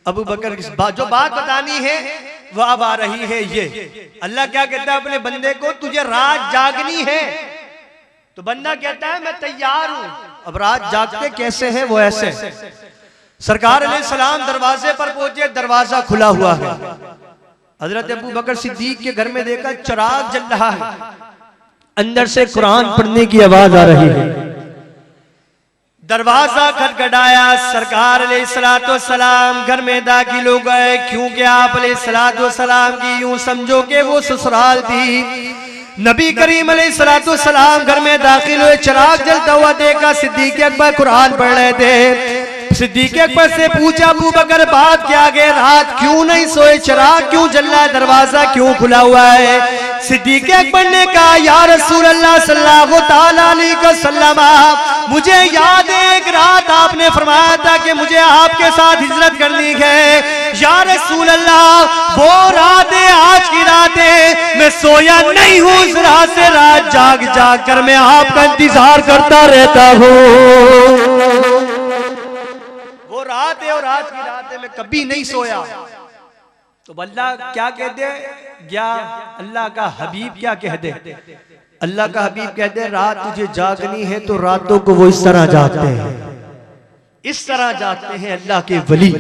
अबू बकर की जो बात बतानी है वह अब आ रही है। ये अल्लाह क्या कहता है अपने बंदे को, तुझे रात जागनी है। तो बंदा कहता है मैं तैयार हूं। अब रात जागते कैसे हैं? वो ऐसे, सरकार अलैहिस्सलाम दरवाजे पर पहुंचे, दरवाजा खुला हुआ है। हजरत अबू बकर सिद्दीक के घर में देखा चिराग जल रहा है, अंदर से कुरान पढ़ने की आवाज आ रही है। दरवाजा खटखटाया, सरकार अलैहिस्सलाम घर में दाखिल हो गए। क्योंकि आप अलैहिस्सलाम की यूं समझो कि वो ससुराल थी। नबी करीम अलैहिस्सलाम घर में दाखिल हुए, चिराग जलता हुआ देखा। सिद्दीक अकबर कुरान पढ़ रहे थे। सिद्दीक अकबर से पूछा, अबू बकर बात क्या है? रात क्यों नहीं सोए? चिराग क्यों जल रहा है? दरवाजा क्यों खुला हुआ है? सिद्दीक अकबर ने कहा, या रसूल अल्लाह सल्लल्लाहु ताला अलैहि वसल्लम, मुझे याद है एक रात आपने फरमाया था कि मुझे आपके साथ हिजरत करनी है। या रसूल अल्लाह वो रात है, आज की रात है, मैं सोया नहीं हूँ। इस रात से रात जाग जाग कर मैं आपका इंतजार करता रहता हूँ। वो रात है और आज की रात है, मैं कभी नहीं सोया। तो अल्लाह क्या कहते क्या? अल्लाह का हबीब क्या कह दे? अल्लाह का हबीब कह दे, रात तुझे जागनी है तो रातों को वो इस तरह जागते हैं, इस तरह जागते हैं अल्लाह के वली।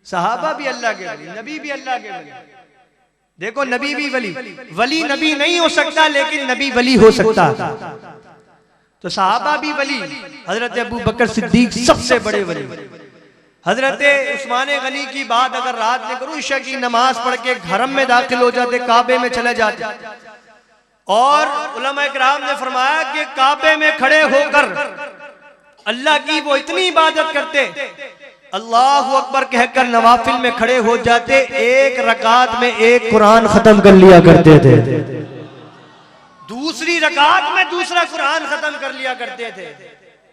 सहाबा भी अल्लाह के वली, नबी भी अल्लाह के वली। देखो नबी भी वली, वली नबी नहीं हो सकता लेकिन नबी वली हो सकता। तो सहाबा भी वली। हजरत अबू बकर सिद्दीक सबसे बड़े वली। हजरत उस्मान गनी की बात अगर रात में करूं, ईशा की नमाज पढ़ के हरम में दाखिल हो जाते, काबे में चले जाते। और उलमा इकराम ने फरमाया कि काबे में खड़े होकर अल्लाह की वो इतनी इबादत करते, अल्लाह अकबर कहकर नवाफिल में खड़े हो जाते, एक रकात में एक कुरान खत्म कर लिया करते थे, दूसरी रकात में दूसरा कुरान खत्म कर लिया करते थे।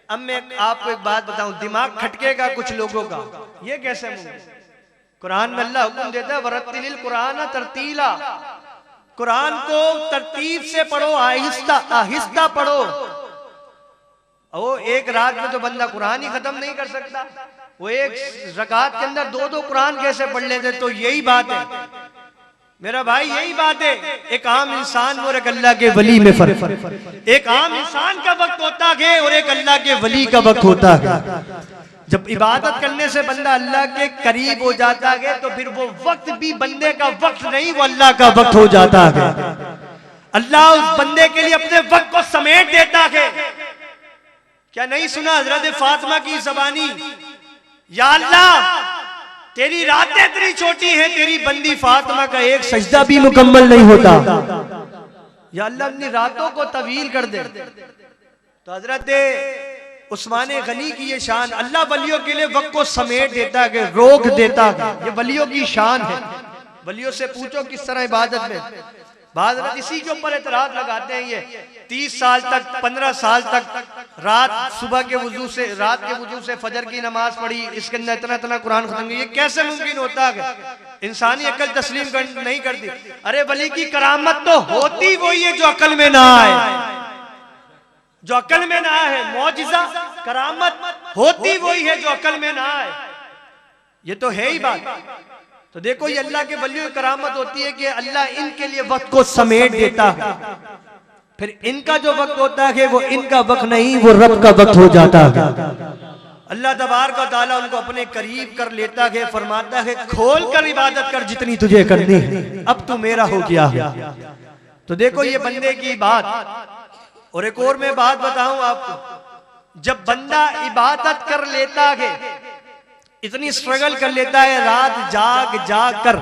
अब मैं आपको एक बात बताऊं, दिमाग खटकेगा कुछ लोगों का, ये कैसे मुमकिन? कुरान में अल्लाह हुक्म देता है वरत्तिलिल कुरान तरतीला, कुरान को तरतीब से पढ़ो, आहिस्ता आहिस्ता पढ़ो। वो एक रात में तो बंदा कुरान ही खत्म नहीं कर सकता, वो एक रकात के अंदर दो दो कुरान कैसे पढ़ लेते? तो यही बात है मेरा भाई, यही बात है। एक आम इंसान और एक अल्लाह के वली में फर्क। एक आम इंसान का वक्त होता है और एक अल्लाह के वली का वक्त होता है। जब इबादत करने से बंदा अल्लाह के करीब हो जाता है तो फिर वो वक्त भी बंदे का वक्त नहीं, वो अल्लाह का वक्त हो जाता है। अल्लाह उस बंदे के लिए अपने वक्त को समेट देता है। क्या नहीं सुना हजरत फातिमा की ज़बानी, या अल्लाह तेरी रातें इतनी छोटी हैं, तेरी बंदी फातिमा का एक सजदा भी मुकम्मल नहीं होता, या अल्लाह अपनी रातों को तवील कर दे। तो हजरत उस्मान गनी की ये शान, अल्लाह वलियों के लिए वक्त को समेट देता है, रोक देता है, ये वलियों की शान है। वलियों से पूछो किस तरह इबादत में, बाद इसी के ऊपर एतराज लगाते हैं, ये 30 साल तक 15 साल तक रात सुबह के वजू से, रात के वजू से फजर की नमाज पढ़ी, इसके अंदर इतना इतना कुरान खत्म, ये कैसे मुमकिन होता है? इंसानी अकल तस्लीम नहीं करती। अरे वली की करामत तो होती वही है जो अकल में ना आए, जो अकल में ना आए। मौजिजा करामत होती वही है जो अकल में ना आए, ये तो है ही बात। तो देखो ये अल्लाह के वलियों की करामत होती है कि अल्लाह इनके लिए वक्त को समेट देता है, फिर इनका जो वक्त होता है वो इनका वक्त नहीं, वो रब का वक्त हो जाता है। अल्लाह तबारक व तआला उनको अपने करीब कर लेता है, फरमाता है खोल कर इबादत कर जितनी तुझे करनी है, अब तू मेरा हो गया है। तो देखो ये बंदे की बात। और एक और मैं बात बताऊं आपको, जब बंदा इबादत कर लेता है, इतनी स्ट्रगल कर लेता है रात जाग जाग कर,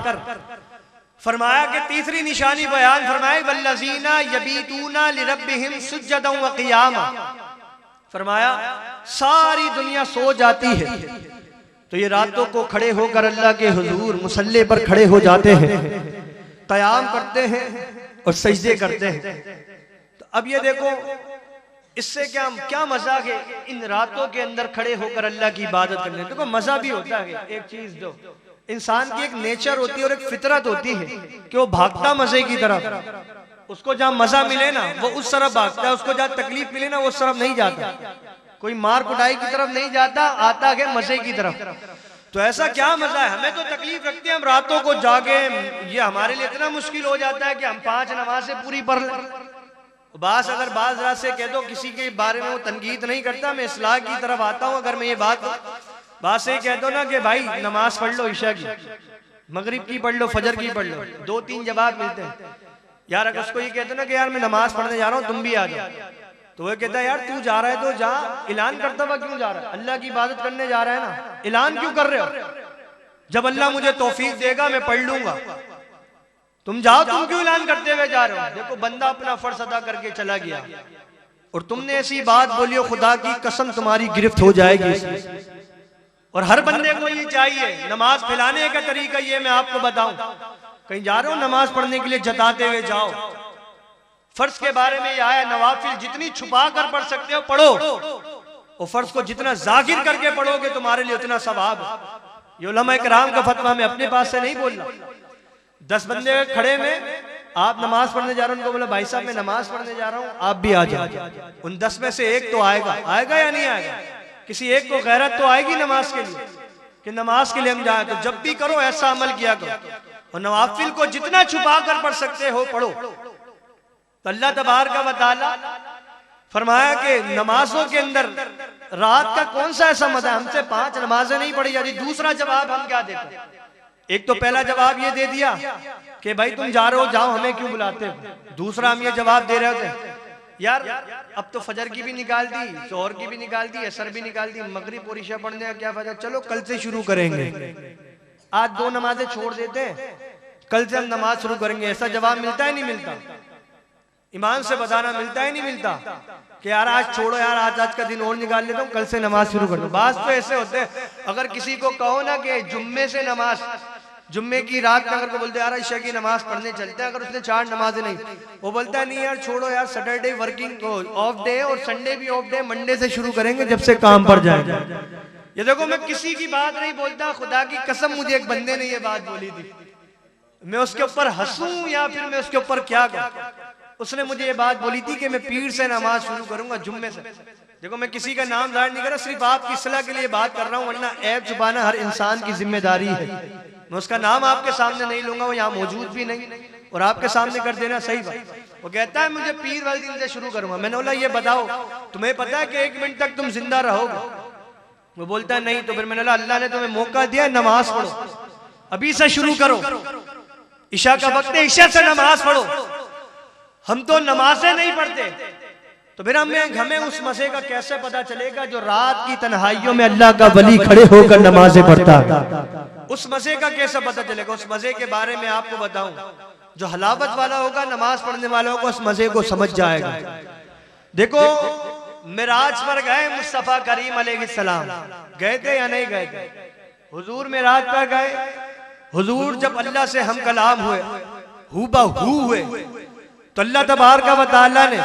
फरमाया कि तीसरी निशानी बयान फरमाए वल्लज़ीना यबीतूना लिरब्बिहिम सुज्जदन व क़ियामा, फरमाया सारी दुनिया सो जाती है तो ये रातों को खड़े होकर अल्लाह के हुजूर मुसल्ले पर खड़े हो जाते हैं, क़याम करते हैं और सजदे करते हैं। तो अब ये देखो इससे क्या क्या मजा है इन रातों के अंदर खड़े होकर अल्लाह की इबादत करने। देखो मजा भी होता है, एक चीज दो, इंसान की एक नेचर होती है और एक फितरत होती है कि वो भागता मजे की तरफ, उसको जहां मजा मिले ना वो उस तरफ भागता है, उसको जहां तकलीफ मिले ना वो उस तरफ नहीं जाता, कोई मार कुटाई की तरफ नहीं जाता, आता है मजे की तरफ। तो ऐसा क्या मजा है, हमें तो तकलीफ रखती है हम रातों को जागे, ये हमारे लिए इतना मुश्किल हो जाता है कि हम 5 नमाजें पूरी पढ़ लें। बास अगर बाज रात से कह दो किसी के बारे में वो तनकीद नहीं करता, मैं इस्लाह की तरफ आता हूँ। अगर मैं ये बात से कह दो ना कि भाई नमाज पढ़ लो, ईशा की, मगरिब की पढ़ लो, फजर की पढ़ लो, 2-3 जवाब मिलते हैं। यार अगर उसको ये कहते ना कि यार मैं नमाज पढ़ने जा रहा हूँ तुम भी आ जाओ, तो वो कहता है यार तू जा रहा है तो जा, ऐलान करता हुआ क्यों जा रहा है? अल्लाह की इबादत करने जा रहा है ना, ऐलान क्यों कर रहे हो? जब अल्लाह मुझे तौफीक देगा मैं पढ़ लूंगा, तुम जाओ, तुम क्यों ऐलान करते हुए जा रहे हो? देखो बंदा अपना फर्ज अदा करके चला गया और तुमने ऐसी बात बोली हो खुदा की कसम तुम्हारी गिरफ्त हो जाएगी। और हर बंदे को ये चाहिए, नमाज फैलाने का तरीका ये मैं आपको बताऊं, कहीं जा रहे हो नमाज पढ़ने के लिए जताते हुए जाओ। फर्ज के बारे में यह आया नवाफिल जितनी छुपा कर पढ़ सकते हो पढ़ो, और फर्ज को जितना जाहिर करके पढ़ोगे तुम्हारे लिए उतना सवाब है। ये उलमा इकराम का फतवा मैं अपने पास से नहीं बोल रहा। 10 बंदे खड़े में आप नमाज पढ़ने जा रहे हो, उनको बोला भाई साहब मैं नमाज पढ़ने जा रहा हूँ आप भी आ जाओ। उन 10 में से एक तो आएगा, आएगा या नहीं आएगा? किसी एक को गैरत तो आएगी नमाज के लिए कि नमाज के लिए हम जाए। तो जब भी करो ऐसा अमल किया करो, और नवाफिल को जितना छुपा कर पढ़ सकते हो पढ़ो। तो अल्लाह तबारक व तआला फरमाया कि नमाजों के अंदर रात का कौन सा ऐसा मजा, हमसे 5 नमाजें नहीं पढ़ी जाती। दूसरा जवाब हम क्या देते? एक तो पहला जवाब ये दे दिया कि भाई तुम जा रहे हो जाओ, हमें क्यों बुलाते हो। दूसरा हम ये जवाब दे रहे थे यार अब तो फजर की भी निकाल दी, जोहर की भी निकाल दी, असर भी निकाल दी, मगरिब और इशा पढ़ने का क्या फायदा, चलो कल से शुरू करेंगे, आज 2 नमाजें छोड़ देते हैं, कल से हम नमाज शुरू करेंगे। ऐसा जवाब मिलता है नहीं मिलता? ईमान से बताना मिलता है नहीं मिलता कि यार आज छोड़ो यार, आज का दिन और निकाल लेता हूँ, कल से नमाज शुरू कर दूं। बात तो ऐसे होते हैं, अगर किसी को कहो ना कि जुम्मे से नमाज, जुम्मे की रात में अगर को बोलते यार ईशा की नमाज पढ़ने चलते हैं, अगर उसने 4 नमाजें नहीं, वो बोलता है नहीं यार छोड़ो यार, सैटरडे वर्किंग ऑफ डे और संडे भी ऑफ डे, मंडे से शुरू करेंगे जब से काम पड़ जाएगा। ये देखो मैं किसी की बात नहीं बोलता, खुदा की कसम मुझे एक बंदे ने ये बात बोली थी, मैं उसके ऊपर हंसूं या फिर मैं उसके ऊपर क्या करूं। उसने मुझे ये बात बोली थी कि मैं पीर से नमाज शुरू करूंगा, जुम्मे से। देखो मैं किसी का नाम जाहिर नहीं कर रहा, सिर्फ आपकी इस्लाह के लिए बात कर रहा हूं, वरना ऐब छुपाना हर इंसान की जिम्मेदारी है। मैं उसका नाम आपके सामने नहीं लूंगा, वो यहाँ मौजूद भी नहीं, और आपके सामने कर देना सही बात। वो कहता है मुझे पीर वाले दिन से शुरू करूंगा। मैंने बोला ये बताओ तुम्हें पता है कि 1 मिनट तक तुम जिंदा रहोगे? वो बोलता है नहीं। तो फिर मैंने बोला अल्लाह ने तुम्हें मौका दिया, नमाज पढ़ो, अभी से शुरू करो, ईशा का वक्त है, ईशा से नमाज पढ़ो। हम तो नमाजें नहीं पढ़ते, तो फिर हमें उस मजे का कैसे पता चलेगा जो रात की तन्हाइयों में अल्लाह का वली खड़े होकर नमाजें पढ़ता है? उस मजे का कैसे पता चलेगा? उस मजे के बारे में आपको बताऊं, जो हलावत वाला होगा नमाज पढ़ने वालों को उस मजे को समझ जाएगा। देखो मिराज पर गए मुस्तफा करीम अलैहिस्सलाम, गए थे या नहीं गए थे? हुजूर मिराज पर गए। हुजूर जब अल्लाह से हम कलाम हुए, हूबहू हुए, तो अल्लाह तबारक व तआला ने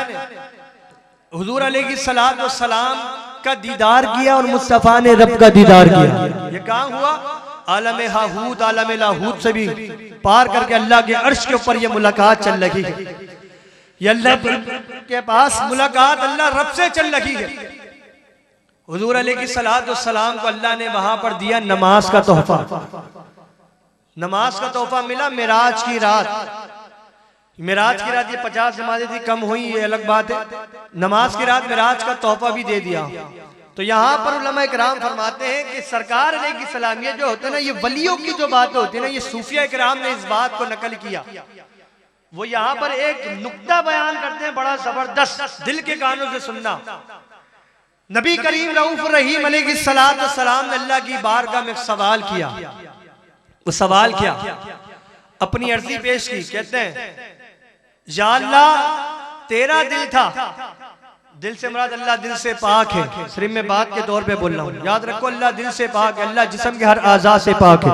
हुजूर अलैहिस्सलाम का दीदार किया और मुस्तफा ने रब का दीदार किया। ये कहाँ हुआ? आलम हाहूत आलम लाहूत से भी पार करके अल्लाह के अर्श के ऊपर ये मुलाकात चल रही है। ये अल्लाह के पास मुलाकात अल्लाह रब से चल रही है। हुजूर अलैहिस्सलाम को अल्लाह ने वहां पर दिया नमाज का तोहफा। नमाज का तोहफा मिला मिराज की रात। मिराज की रात ये 50 नमाजें थी, कम हुई ये अलग बात है। नमाज की रात मिराज का तोहफा भी दे दिया। तो यहाँ पर उलमा इकराम फरमाते हैं कि सरकार अलैहिस्सलाम ये जो होते हैं ना, ये वलियों की जो बातें होती है ना, ये सूफिया इकराम ने इस बात को नकल किया। वो यहाँ पर एक नुक्ता बयान करते हैं बड़ा जबरदस्त, दिल के कानों से सुनना। नबी करीम रऊफ रहीम अलैहिस्सलाम ने अल्लाह की बारगाह में सवाल किया। वो सवाल क्या? अपनी अर्जी पेश की। कहते हैं या अल्लाह तेरा दिल था, दिल से मुराद अल्लाह दिल से पाक है, सिर्फ मैं बात के तौर पे बोल रहा हूँ, याद रखो अल्लाह दिल से पाक है, अल्लाह जिस्म के हर आज़ा से पाक है।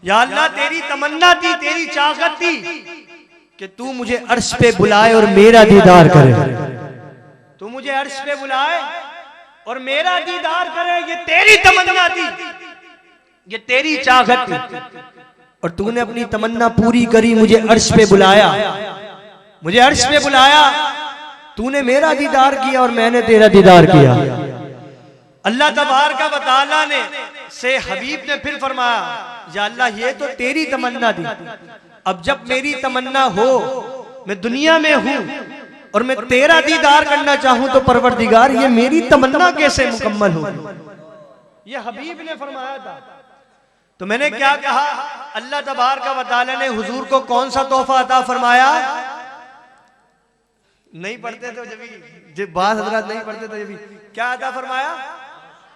या अल्लाह तेरी तमन्ना थी, तेरी चाहत थी कि तू मुझे अर्श पे बुलाए और मेरा दीदार करे। तू मुझे अर्श पे बुलाए और मेरा दीदार करे, ये तेरी तमन्ना थी, ये तेरी चाहत थी, और तूने अपनी तमन्ना पूरी करी, मुझे अर्श पे बुलाया, मुझे अर्श पे बुलाया, तूने मेरा दीदार किया और मैंने तेरा दीदार किया। अल्लाह तबारक व तआला ने से हबीब ने फिर फरमाया या अल्लाह ये तो तेरी तमन्ना थी, अब जब मेरी तमन्ना हो, मैं दुनिया में हूं और मैं तेरा दीदार करना चाहूं, तो परवरदिगार ये मेरी तमन्ना कैसे मुकम्मल होगी? ये हबीब ने फरमाया था। तो मैंने क्या कहा? अल्लाह तबारक व तआला ने हुजूर को कौन सा तोहफा अता फरमाया? नहीं पढ़ते तो जब बात हजरत नहीं पढ़ते तो जब क्या अता फरमाया?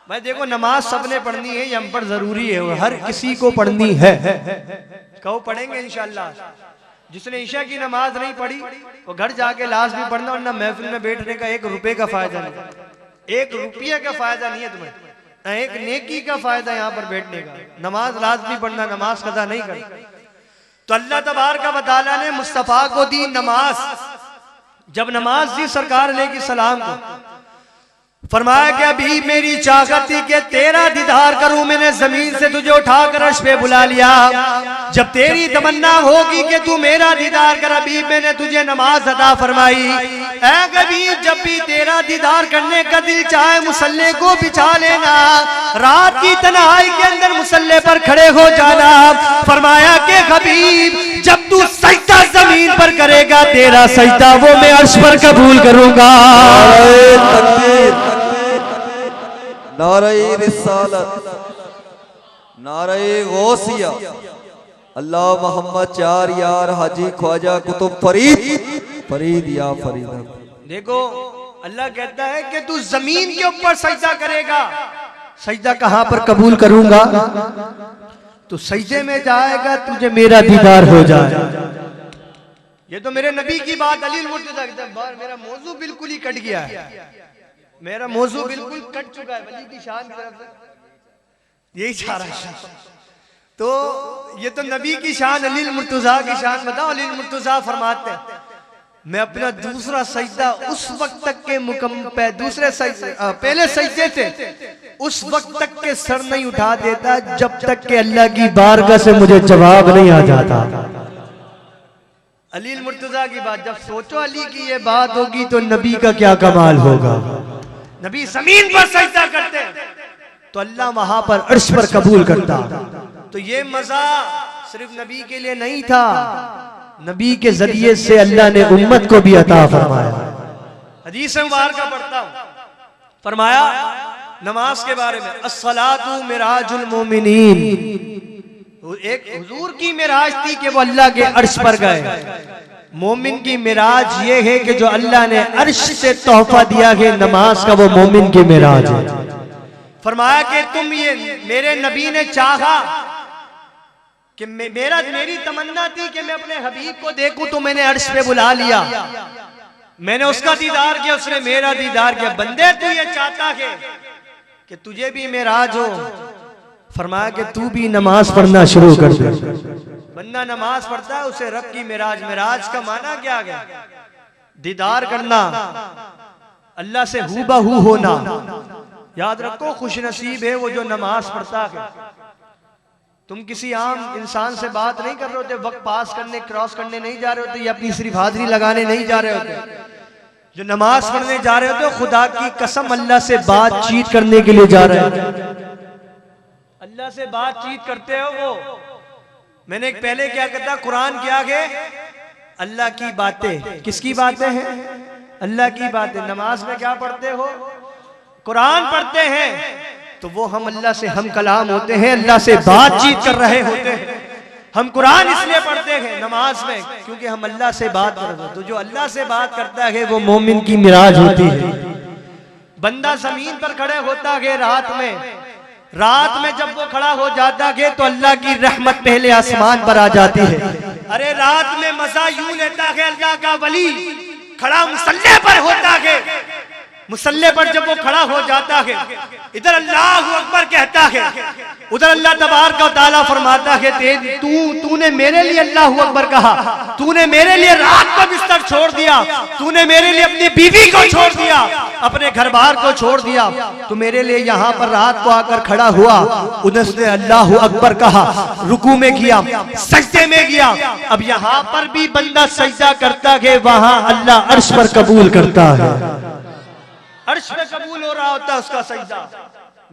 भाई देखो नमाज सबने पढ़नी है, ये हम पर जरूरी है, हर किसी को पढ़नी है। कहो पढ़ेंगे इंशाअल्लाह। जिसने ईशा की नमाज नहीं पढ़ी वो घर जाके लाश भी पढ़ना, वरना महफिल में बैठने का 1 रुपए का फायदा नहीं, 1 रुपये का फायदा नहीं है तुम्हें, एक नेकी का फायदा यहाँ पर बैठने का। नमाज लाजमी पढ़ना, नमाज कज़ा नहीं करना। तो अल्लाह तबारक व तआला ने मुस्तफा को दी नमाज। जब नमाज दी सरकार अलैहिस्सलाम को, फरमाया कि अभी मेरी चाहत थी कि तेरा दीदार करूं, मैंने जमीन से तुझे उठाकर अर्श पे बुला लिया। जब तेरी तमन्ना होगी कि तू मेरा दीदार कर, अभी मैंने तुझे नमाज अता फरमाई। ऐ कभी जब भी तेरा दीदार करने का दिल चाहे मुसल्ले को बिछा लेना, रात की तन्हाई के अंदर मुसल्ले पर खड़े हो जाना। फरमाया कि हबीब जब तू सजदा जमीन पर करेगा, तेरा सजदा वो मैं अर्श पर कबूल करूंगा। नारे रिसालत, नारे गौसिया, अल्लाह मोहम्मद 4 यार हाजी ख्वाजा कुतुब फरीद, फरीद या फरीद। देखो अल्लाह कहता है कि तू जमीन के ऊपर सजदा करेगा, सजदा कहां पर कबूल करूंगा? तो सजदे में जाएगा, तुझे मेरा दीदार हो जाएगा। ये तो मेरे नबी की बात अली मुर्तजा की बार, मेरा मौजू बिल्कुल ही कट गया है, मेरा मौजू बिल्कुल कट चुका है वली की शान की तरफ से, यही चाह रहा है। तो ये तो नबी की शान, अली मुर्तजा की शान बताओ। अली मुर्तजा फरमाते हैं मैं अपना दूसरा सजदा उस वक्त तक के पहले सजदे से उस वक्त तक के सर नहीं उठा देता जब तक के अल्लाह की बारगाह से मुझे जवाब नहीं आ जाता। अली मुर्तजा की बात, जब सोचो अली की ये बात होगी तो नबी का क्या कमाल होगा। नबी जमीन पर सजदा करते तो अल्लाह वहां पर अर्श पर कबूल करता। तो ये मजा सिर्फ नबी के लिए नहीं था, नबी के जरिए से अल्लाह ने उम्मत को भी अता फरमाया। हदीस मुबारक पढ़ता हूं, फरमाया नमाज के बारे में, अस्सलातु मिराजुल मोमिनीन, एक हुजूर की मिराज थी कि वो अल्लाह के अर्श पर गए। मोमिन की मिराज ये है कि जो अल्लाह ने अर्श से तोहफा दिया है नमाज का, वो मोमिन की मिराज है। फरमाया कि तुम ये मेरे नबी ने चाहा कि मेरी तमन्ना थी कि मैं अपने हबीब को देखूं, तो मैंने अर्श पे बुला लिया, मैंने उसका दीदार किया, उसने मेरा दीदार किया। बंदे तू ये चाहता है कि तुझे भी मेराज हो, फरमाया कि तू भी नमाज पढ़ना शुरू कर दे। बंदा नमाज पढ़ता है उसे रब की मेराज, मेराज का माना क्या गया? दीदार करना, अल्लाह से हूबहू होना। याद रखो खुश नसीब है वो जो नमाज पढ़ता है। तुम किसी आम इंसान से बात नहीं कर रहे होते, वक्त पास करने क्रॉस करने नहीं जा रहे होते, या अपनी सिर्फ हाजिरी लगाने नहीं जा रहे होते। जो नमाज पढ़ने जा रहे होते हो खुदा की कसम अल्लाह से बातचीत करने के लिए जा रहे हो, अल्लाह से बातचीत करते हो। वो मैंने एक पहले क्या कहता, कुरान क्या है? अल्लाह की बातें। किसकी बातें हैं? अल्लाह की बातें। नमाज में क्या पढ़ते हो? कुरान पढ़ते हैं। तो वो हम अल्लाह से हम कलाम होते हैं, अल्लाह से बातचीत कर रहे होते हैं। हम कुरान इसलिए पढ़ते हैं नमाज में क्योंकि हम अल्लाह से बात कर रहे हैं। तो जो अल्लाह से बात करता है वो मोमिन की मिराज होती है। बंदा जमीन पर खड़े होता है रात में जब वो खड़ा हो जाता है तो अल्लाह की रहमत पहले आसमान पर आ जाती है। अरे रात में मजा यूं लेता है अल्लाह का वली खड़ा मुसल्ले पर होता है। मुसल्ले पर जब वो खड़ा हो जाता है, इधर अल्लाहु अकबर कहता है, उधर अल्लाह तबारक व तआला फरमाता है तूने मेरे लिए अल्लाहु अकबर कहा, तूने मेरे लिए रात को बिस्तर छोड़ दिया, तूने मेरे लिए अपनी बीवी को छोड़ दिया, अपने घर बार को छोड़ दिया, तो मेरे लिए यहाँ पर रात को आकर खड़ा हुआ। उसने अल्लाहु अकबर कहा, रुकू में किया, सजदे में गया। अब यहाँ पर भी बंदा सजदा करता है, वहां अल्लाह अर्श पर कबूल करता है। अर्श में कबूल हो रहा होता है उसका सजदा,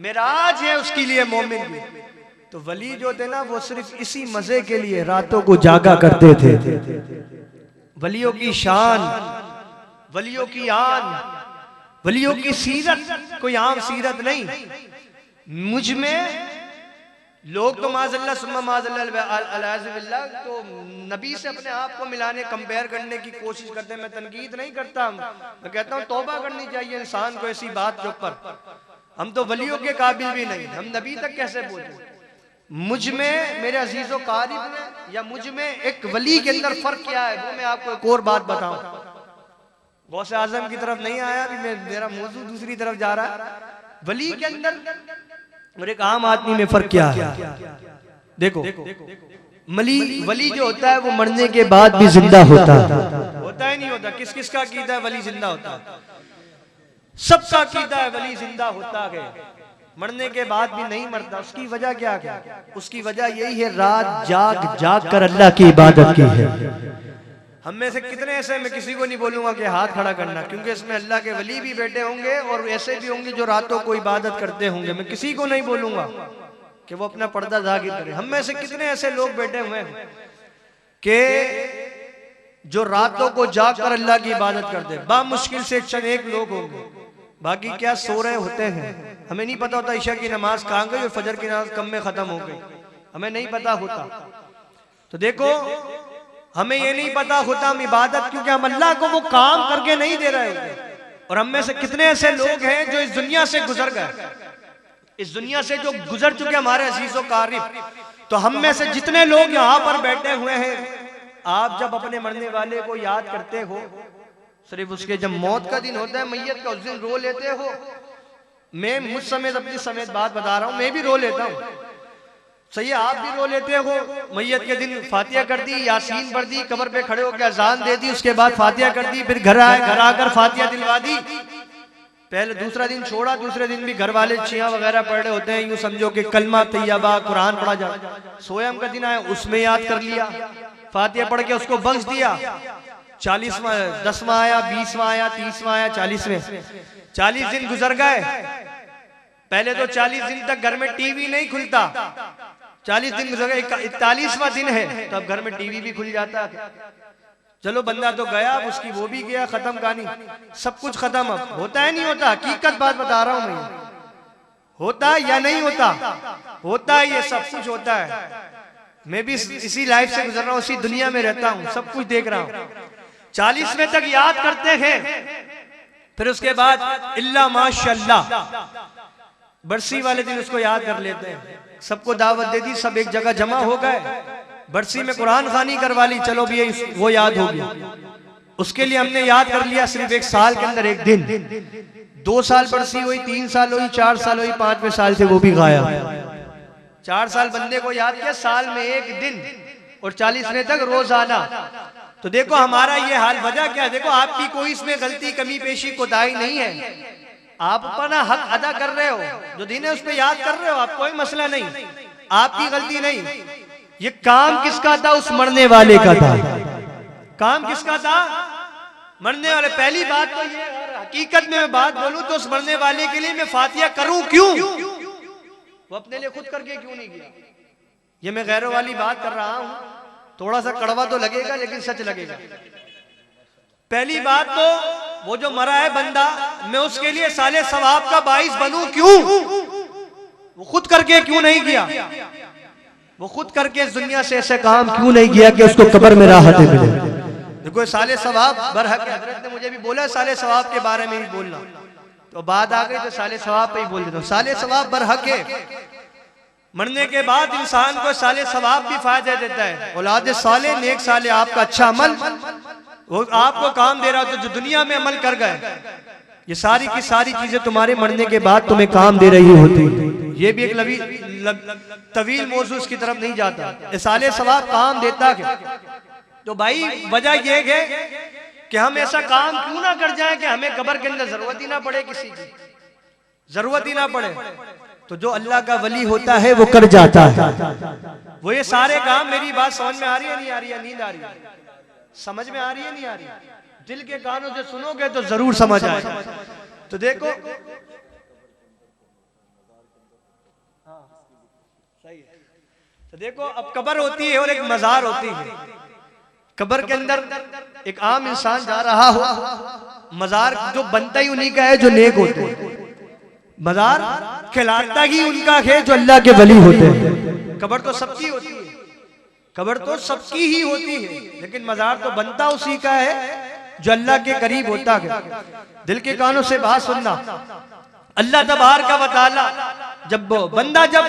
मिराज है उसके लिए मोमिन भी। तो वली जो थे ना वो सिर्फ इसी मजे के लिए रातों को जागा करते थे। वलियों की शान, वलियों की आन, वलियों की सीरत कोई आम सीरत नहीं। मुझ में लोग तो माज़अल्लाह सुम्मा माज़अल्लाह तो नबी से अपने आप को मिलाने कंपेयर करने की कोशिश करते हैं। मैं तनकीद नहीं करता, मैं कहता हूँ तौबा करनी चाहिए इंसान को ऐसी बात के ऊपर। हम तो वलियों के काबिल भी नहीं, हम नबी तक कैसे पहुंचे? मुझ में मेरे अजीजों कारिब में या मुझ में एक वली के अंदर फर्क क्या है वो मैं आपको एक और बात बताऊं। गौसे आजम की तरफ नहीं आया, मेरा मौजू दूसरी तरफ जा रहा है। वली के अंदर और एक आम आदमी में फर्क क्या है? देखो वली जो होता है वो मरने के बाद भी जिंदा होता ही नहीं होता। किस किस का अकीदा है वली जिंदा होता है? सबका अकीदा है वली जिंदा होता है, मरने के बाद भी नहीं मरता। उसकी वजह क्या है? उसकी वजह यही है रात जाग जाग कर अल्लाह की इबादत की है। हम में से कितने ऐसे, मैं किसी को नहीं बोलूंगा कि हाथ खड़ा करना, क्योंकि इसमें अल्लाह के वली भी बैठे होंगे और ऐसे भी होंगे जो रातों को इबादत करते होंगे। मैं किसी को नहीं बोलूंगा कि वो अपना पर्दा जाहिर करे। हम में से कितने ऐसे लोग बैठे हुए हैं कि जो रातों को जाग कर अल्लाह की इबादत करते, बामुश्किल से चंद एक लोग होंगे, बाकी क्या सो रहे होते हैं। हमें नहीं पता होता ईशा की नमाज कहाँ गई और फजर की नमाज कब में खत्म हो गई, हमें नहीं पता होता। तो देखो हमें ये नहीं पता होता हम इबादत, क्योंकि हम अल्लाह को वो काम करके नहीं दे रहे होते। और हम में से कितने ऐसे लोग हैं जो इस दुनिया से गुजर गए, इस दुनिया से जो गुजर चुके हमारे अजीजों कारिब। तो हम में से जितने लोग यहाँ पर बैठे हुए हैं आप जब अपने मरने वाले को याद करते हो, सिर्फ उसके जब मौत का दिन होता है मैयत का, उस दिन रो लेते हो। मैं मुझ समेत अपनी समेत बात बता रहा हूँ, मैं भी रो लेता हूँ। सही है, आप भी रो लेते हो। मैयत के दिन फातिहा कर दी, यासीन पढ़ दी, कब्र पे खड़े होकर अजान दे दी, उसके बाद फातिहा कर दी, फिर घर आकर फातिहा दिलवा दी। पहले दूसरा दिन छोड़ा, दूसरे दिन भी घर वाले चिया वगैरह पढ़ रहे होते हैं, यूं समझो कि कलमा तैयबा कुरान पढ़ा जाए। सोयम का दिन आया, उसमें याद कर लिया, फातिहा पढ़ के उसको बख्श दिया। 40वां 10वां आया, 20वां आया, 30वां आया, 40वें 40 दिन गुजर गए। पहले तो 40 दिन तक घर में टीवी नहीं खुलता, 40 दिन गुजर गए, 41वां दिन है तो अब घर में टीवी भी खुल जाता है। चलो बंदा तो गया, अब उसकी वो भी गया, खत्म कहानी, सब कुछ खत्म। अब होता है नहीं होता, हकीकत बात बता रहा हूं मैं, होता है या नहीं होता, होता है, ये सब कुछ होता है। मैं भी इसी लाइफ से गुजर रहा हूँ, इसी दुनिया में रहता हूँ, सब कुछ देख रहा हूँ। 40वें तक याद करते हैं, फिर उसके बाद इल्ला माशाअल्लाह बरसी वाले दिन उसको याद कर लेते हैं। सबको दावत दे दी, सब एक जगह जमा हो गए, बरसी में कुरान खानी करवा ली, चलो भी वो याद हो गया। उसके लिए हमने याद कर लिया सिर्फ एक साल के अंदर एक दिन। 2 साल बरसी हुई, 3 साल हुई, 4 साल हुई, 5वें साल से वो भी गायब। 4 साल बंदे को याद किया, साल में एक दिन, और 40वें तक रोजाना। तो देखो हमारा ये हाल, वजह क्या है? देखो आपकी कोई इसमें गलती कमी पेशी कोताही नहीं है, आप अपना हक अदा कर रहे हो, जो दिन है उस पर याद कर रहे हो, आप कोई मसला नहीं, आपकी गलती नहीं। ये काम किसका था? उस मरने वाले का था। काम किसका था? मरने वाले। पहली बात तो ये, हकीकत में मैं बात बोलूं तो उस मरने वाले के लिए मैं फातिहा करूं क्यों? वो अपने लिए खुद करके क्यों नहीं किया? ये मैं गैरों वाली बात कर रहा हूं, थोड़ा सा कड़वा तो लगेगा लेकिन सच लगेगा। पहली बात तो वो जो मरा है बंदा, मैं उसके लिए साले सवाब का बाइस बनूं क्यों? वो खुद करके क्यों नहीं किया? वो खुद करके इस दुनिया से ऐसे काम क्यों नहीं किया कि उसको कब्र में राहत मिले? देखो साले सवाब बरहक, हजरत ने मुझे भी बोला साले सवाब के बारे में ही बोलना, तो बात आ गई तो साले सवाब पे ही बोल देता हूं। साले सवाब बरहक है, मरने के बाद इंसान को साले सवाब भी फायदा देता है। औलाद साले, नेक साले, आपका अच्छा अमल वो आपको काम दे रहा हो, तो जो दुनिया में अमल कर गए, ये सारी की सारी चीजें तुम्हारे मरने के बाद तुम्हें काम दे रही होती। ये भी एक तवील मौजू, इसकी तरफ नहीं जाता। साले सवाब काम देता है। तो भाई वजह यह है कि हम ऐसा काम क्यों ना कर जाएं कि हमें कब्र के अंदर जरूरत ही ना पड़े, किसी की जरूरत ही ना पड़े। तो जो अल्लाह का वली होता है वो कर जाता है वो ये सारे काम। मेरी बात समझ में आ रही है नहीं आ रही है? नींद आ रही है? समझ में आ रही है नहीं आ रही? दिल के कानों से सुनोगे तो जरूर समझ आएगा। तो देखो सही है। तो देखो अब कब्र होती है और एक मजार होती है। कब्र के अंदर एक आम इंसान जा रहा हो, मजार जो बनता ही उन्हीं का है जो नेक होते हैं, मजार खिलाता ही उनका है जो अल्लाह के वली होते हैं। कब्र तो सबकी होती है, कब्र तो सबकी ही होती है, लेकिन मजार तो बनता उसी का है जो अल्लाह के करीब होता है। दिल के कानों से बात सुनना, अल्लाह तबारक व तआला जब बंदा जब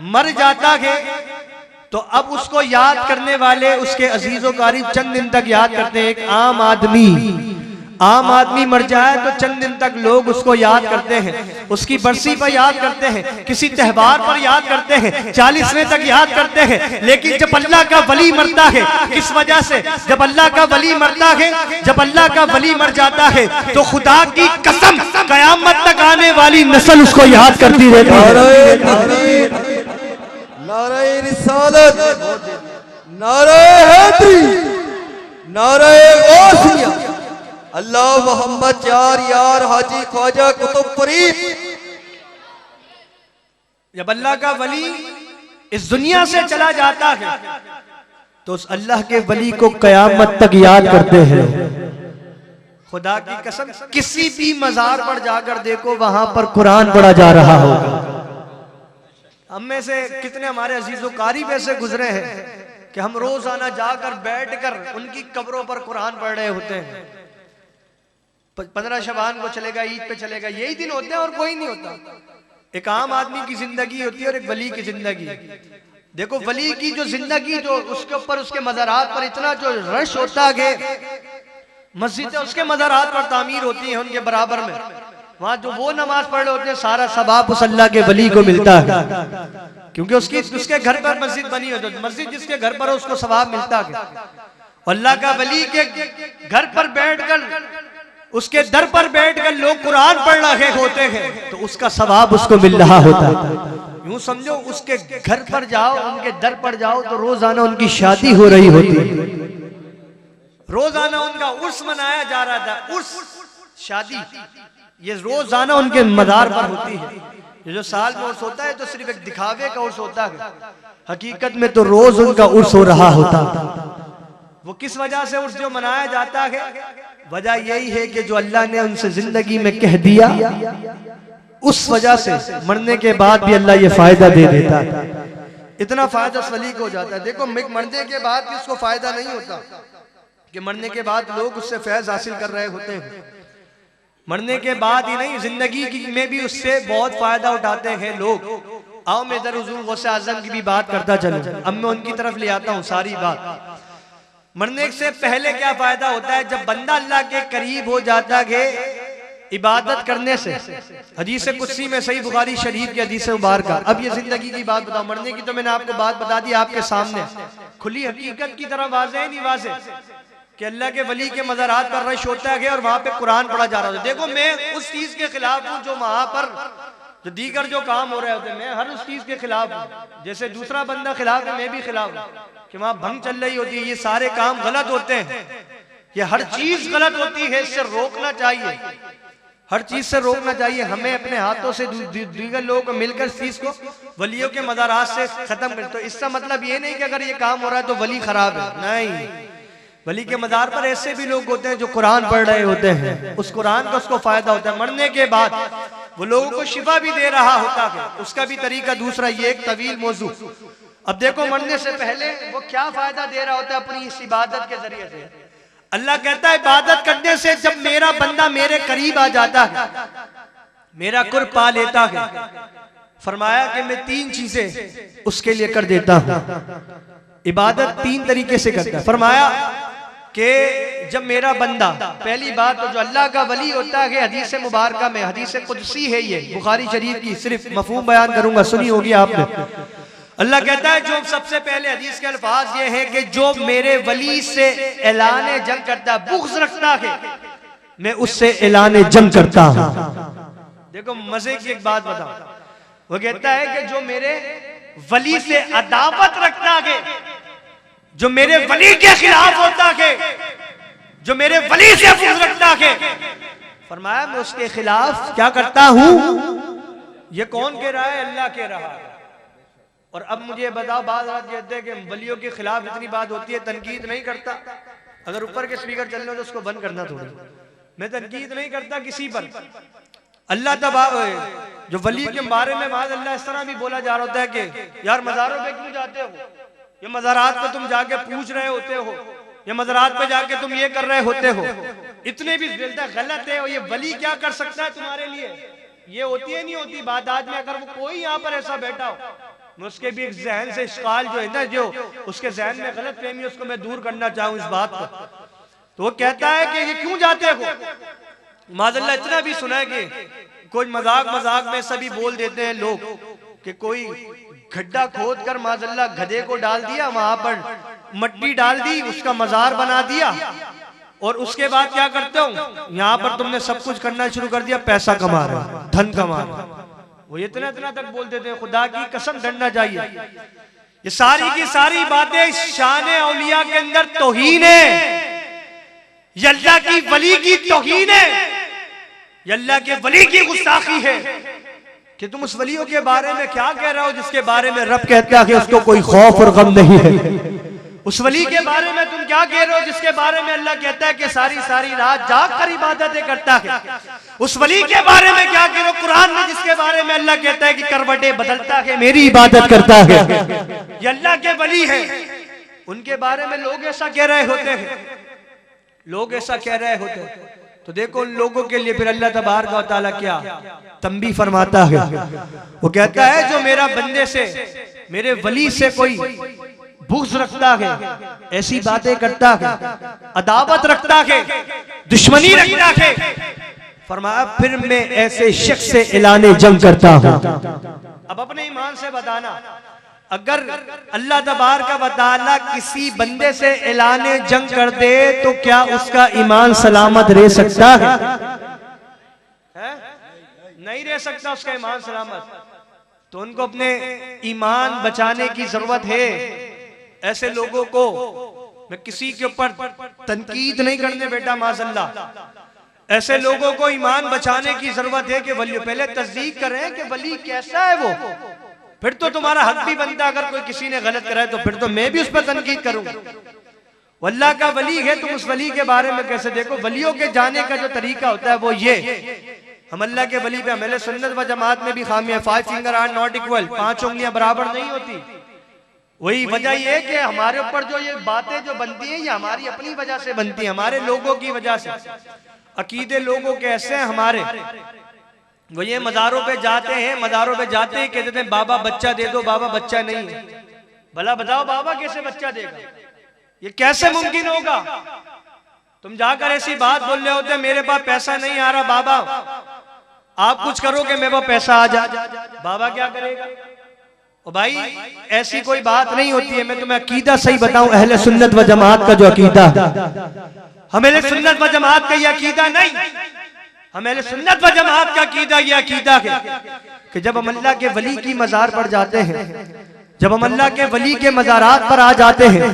मर जाता है तो अब उसको याद करने वाले उसके अजीजों कारीब चंद दिन तक याद करते हैं। एक आम आदमी मर जाए तो चंद दिन तक लोग उसको याद करते हैं, उसकी बरसी पर याद करते हैं, किसी त्योहार पर याद करते हैं, 40वें तक याद करते हैं। लेकिन जब अल्लाह का वली मरता है, किस वजह से? जब अल्लाह का वली मरता है, जब अल्लाह का वली मर जाता है तो खुदा की कसम कयामत तक आने वाली नस्ल उसको याद करती रहती है। नारे रिसालत, नारे हैदरी, नारे गौसिया, अल्लाह मोहम्मद चार यार हाजी ख्वाजा कुतुब फरीद। जब अल्लाह का वली इस दुनिया से चला जाता है तो उस अल्लाह के वली को कयामत तक याद करते हैं। खुदा की कसम किसी भी मजार पर जाकर देखो, वहां पर कुरान पढ़ा जा रहा होगा। हम में से कितने हमारे अजीजों कारीब ऐसे गुजरे हैं कि हम रोजाना जाकर बैठकर उनकी कब्रों पर कुरान पढ़ रहे होते हैं। 15 शबान को चलेगा, ईद पे चलेगा, यही दिन होते हैं और कोई नहीं होता। एक आम आदमी की जिंदगी होती है और एक वली की जिंदगी। देखो वली की जो जिंदगी, जो उसके ऊपर उसके मज़ारात पर इतना जो रश होता है, मस्जिदें उसके मज़ारात पर तामीर होती हैं उनके बराबर में, वहाँ जो वो नमाज पढ़ रहे होते हैं सारा सवाब उस अल्लाह के वली को मिलता है, क्योंकि उसके घर पर मस्जिद बनी हो, तो मस्जिद जिसके घर पर हो उसको सवाब मिलता है। अल्लाह का वली के घर पर बैठकर, उसके दर पर बैठकर लोग कुरान पढ़ रहे होते हैं तो उसका सवाब उसको मिल रहा होता है। यूं समझो उसके घर पर जाओ, उनके दर पर जाओ तो रोजाना उनकी शादी हो रही होती है, रोजाना उनका उर्स मनाया जा रहा था, उर्स शादी ये रोजाना उनके मज़ार पर होती है। ये जो साल में उर्स होता है तो सिर्फ एक दिखावे का उर्स होता है, हकीकत में तो रोज उनका उर्स हो रहा होता। वो किस वजह से उर्स जो मनाया जाता है, वजह यही है कि जो अल्लाह ने उनसे जिंदगी में कह दिया, उस वजह से मरने के बाद भी अल्लाह ये फायदा दे देता है। इतना फायदा उस वली को हो जाता है। देखो मरने के बाद भी उसको फायदा नहीं होता कि मरने के बाद लोग उससे फैज हासिल कर रहे होते हैं, मरने के बाद ही नहीं, जिंदगी में भी उससे बहुत फायदा उठाते हैं लोग। आओ मैं इधर हुजूर गौसे आजम की भी बात करता चलूं, अब मैं उनकी तरफ ले आता हूँ सारी बात। मरने से पहले क्या फायदा होता है, जब बंदा अल्लाह के करीब हो जाता है इबादत करने से। हदीस कुदसी में, सही बुखारी शरीफ की हदीस मुबारक। अब ये जिंदगी की बात बताओ, मरने की तो मैंने आपको बात बता दी आपके सामने, खुली हकीकत की तरह वाज़ेह नहीं वाज़ेह कि अल्लाह के वली के मज़ारात पर रश होता है और वहां पे कुरान पढ़ा जा रहा है। देखो मैं उस चीज के खिलाफ हूँ जो वहां पर जो दीगर जो काम हो रहे होते हैं, मैं हर उस चीज के खिलाफ हूँ। जैसे दूसरा बंदा खिलाफ है, मैं भी खिलाफ हूँ कि वहां भंग चल रही होती है, ये सारे काम गलत होते हैं, ये हर चीज गलत होती है, इससे रोकना चाहिए, हर चीज से रोकना चाहिए। हमें अपने हाथों से दीगर लोगों को मिलकर इस चीज को वलियों के मज़ारात से खत्म कर। तो इसका मतलब ये नहीं कि अगर ये काम हो रहा है तो वली खराब है, नहीं। वली के मज़ार पर ऐसे भी लोग होते हैं जो कुरान पढ़ रहे होते हैं, उस कुरान का उसको फायदा होता है, मरने के बाद वो लोगों को शिफा भी दे रहा होता है, उसका भी तरीका दूसरा, ये एक तवील मौजू। अब देखो मरने से पहले वो क्या फायदा दे रहा होता है अपनी इस इबादत के जरिए से। अल्लाह कहता है इबादत करने से जब मेरा बंदा मेरे करीब आ जाता है, मेरा कुर्ब पा लेता है, फरमाया कि मैं 3 चीजें उसके लिए कर देता हूं। इबादत 3 तरीके से करता है। फरमाया कि जब मेरा बंदा, पहली बात तो जो अल्लाह का वली होता है, हदीस मुबारक में, हदीस कुदसी है ये बुखारी शरीफ की, सिर्फ मफहूम बयान करूंगा, सुनी होगी आपने। अल्लाह कहता है, जो सबसे पहले हदीस के अल्फाज ये है कि जो मेरे वली से ऐलान जंग करता है, बुग़्ज़ रखता है, मैं उससे ऐलान जंग करता हूं। देखो मजे की एक बात बताओ, वो कहता है कि जो मेरे वली से अदावत रखता है, जो मेरे वली के खिलाफ होता है, जो मेरे वली से बुग़्ज़ रखता है, फरमाया मैं उसके खिलाफ क्या करता हूं। ये कौन कह रहा है? अल्लाह कह रहा है। और अब मुझे बताओ, बात कहते हैं कि वलियों के खिलाफ इतनी बात होती है, तनकीद नहीं करता। अगर ऊपर के स्पीकर चल रहे हो तो उसको बंद करना थोड़ी। मैं तनकीद नहीं करता किसी पर। अल्लाह तबा जो वली के बारे में माज़ अल्लाह इस तरह भी बोला जा रहा होता है कि यार मज़ारों पे क्यों जाते हो, ये मज़ारात पे तुम जाके पूछ रहे होते हो, ये मज़ारात पे जाके तुम ये कर रहे होते हो, इतने भी गलत है। और ये वली क्या कर सकता है तुम्हारे लिए? ये होती है नहीं होती बात। आज में अगर वो कोई यहाँ पर ऐसा बैठा हो, मैं उसके भी एक जहन से इश्काल जो है ना, जो उसके जहन में गलत फहमी, उसको मैं दूर करना चाहूँ इस बात को। तो वो कहता है कि ये क्यों जाते हो? माज़अल्लाह इतना भी सुना है कि कोई मजाक में सभी बोल देते हैं लोग कि कोई गड्ढा खोद कर माज़अल्लाह गधे को डाल दिया, वहां पर मट्टी डाल दी, उसका मजार बना दिया, और उसके बाद क्या करते हो, यहाँ पर तुमने सब कुछ करना शुरू कर दिया, पैसा कमा रहे, धन कमा रहे। वो इतना तक बोल देते हैं। खुदा की कसम डरना चाहिए। ये सारी की सारी बातें शान औलिया के अंदर तौहीन है, ये अल्लाह की वली की तौहीन है, ये अल्लाह के वली की गुस्ताखी है कि तुम उस वलियों के बारे में क्या कह रहे हो जिसके बारे में रब कहता है कि उसको कोई खौफ और गम नहीं है। उस वली के बारे में तुम क्या कह रहे हो जिसके बारे में अल्लाह कहता है कि सारी सारी रात जाग कर इबादतें करता है। उस वली के बारे में क्या कह रहे हो कुरान में जिसके बारे में अल्लाह कहता है कि करवटें बदलता है, मेरी इबादत करता है, ये अल्लाह के वली है। उनके बारे में लोग ऐसा कह रहे होते हैं, लोग ऐसा कह रहे होते हैं। तो देखो उन लोगों के लिए फिर अल्लाह तबारक व तआला क्या तंबीह फरमाता है। वो कहता है जो मेरा बंदे से, मेरे वली से कोई बुग़्ज़ रखता है, ऐसी बातें करता है, अदावत रखता है, दुश्मनी रखता है, फरमाया फिर मैं ऐसे शख्स से ऐलाने जंग करता हूं। अब अपने ईमान से बताना, अगर अल्लाह तबारक व तआला किसी बंदे से ऐलाने जंग कर दे तो क्या उसका ईमान सलामत रह सकता है? नहीं रह सकता उसका ईमान सलामत। तो उनको अपने ईमान बचाने की जरूरत है। ऐसे लोगों को मैं किसी के ऊपर तनकीद नहीं करने बेटा, माज़अल्लाह, ऐसे लोगों को ईमान बचाने की जरूरत है कि वली पहले तस्दीक करें कि वली कैसा है वो, फिर तो तुम्हारा हक भी बनता। अगर कोई किसी ने गलत करा है तो फिर तो मैं भी उस पर तनकीद करूंगा। अल्लाह का वली है, तुम उस वली के बारे में कैसे देखो। वलियों के जाने का जो तरीका होता है वो ये, हम अल्लाह के वली पे, अहले सुन्नत व जमात में भी खामी है। 5 फिंगर आर नॉट इक्वल, 5 उंगलियां बराबर नहीं होती। वही वजह ये कि हमारे ऊपर जो ये बातें जो बनती हैं ये हमारी अपनी वजह से बनती है, हमारे लोगों की वजह से। अकीदे लोगों के ऐसे हैं हमारे, वो ये मज़ारों पे जाते हैं, मज़ारों पे जाते ही कहते हैं बाबा बच्चा दे दो, बाबा बच्चा नहीं है। भला बताओ बाबा कैसे बच्चा देगा? ये कैसे मुमकिन होगा? तुम जाकर ऐसी बात बोल रहे होते मेरे पास पैसा नहीं आ रहा बाबा, आप कुछ करो कि मेरे पास पैसा आ जाए। बाबा क्या करेगा? ओ भाई ऐसी कोई बात नहीं होती है। मैं तुम्हें अकीदा सही बताऊं, अहले सुन्नत व जमात का जो अकीदा, हम अहले सुन्नत व जमात का ये अकीदा नहीं, हम अहले सुन्नत व जमात का अकीदा ये अकीदा है कि जब हम अल्लाह के वली की मज़ार पर जाते हैं, जब हम अल्लाह के वली के मज़ारात पर आ जाते हैं,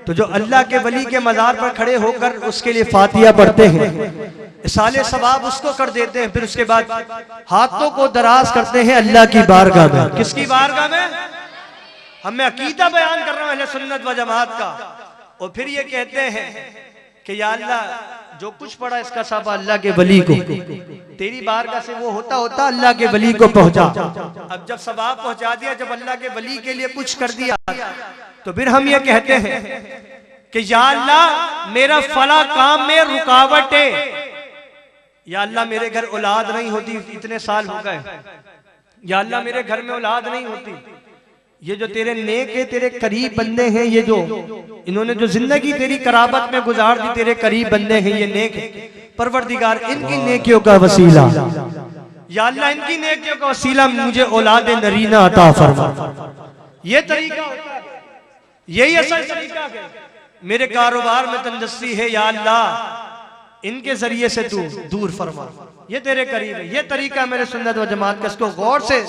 तो जो अल्लाह के वली के मज़ार पर खड़े होकर उसके लिए फातिहा पढ़ते हैं, साले सवाब उसको कर देते हैं, फिर उसके बाद हाथों को दराज करते हैं अल्लाह की बारगाह में। किसकी बारगाह में? हमें अकीदा बयान कर रहा हूं अहले सुन्नत व जमात का। और फिर ये कहते हैं कि या अल्लाह जो कुछ पड़ा इसका सब अल्लाह के वली को, तेरी बारगाह से वो होता होता अल्लाह के वली को पहुंचा। अब जब सवाब पहुंचा दिया, जब अल्लाह के वली के लिए कुछ कर दिया, तो फिर हम ये कहते हैं कि या अल्लाह मेरा फला काम में रुकावट है, या अल्लाह मेरे घर औलाद नहीं होती, इतने साल हो गए, या अल्लाह मेरे घर में औलाद नहीं होती। ये जो तेरे नेक है, तेरे करीब बंदे हैं, ये जो इन्होंने जो जिंदगी तेरी कराबत में गुजार दी, तेरे करीब बंदे हैं, ये नेक है। परवरदिगार इनकी नेकियों का वसीला, या अल्लाह इनकी नेकियों का वसीला मुझे औलाद नरीना अता फरमा। ये तरीका होता है, यही असल तरीका है। मेरे कारोबार में तंदस्ती है, या अल्लाह इनके जरिए से तू दूर फरमा, ये तेरे करीब है। ये तरीका मेरे सुन्नत व जमात का, इसको गौर से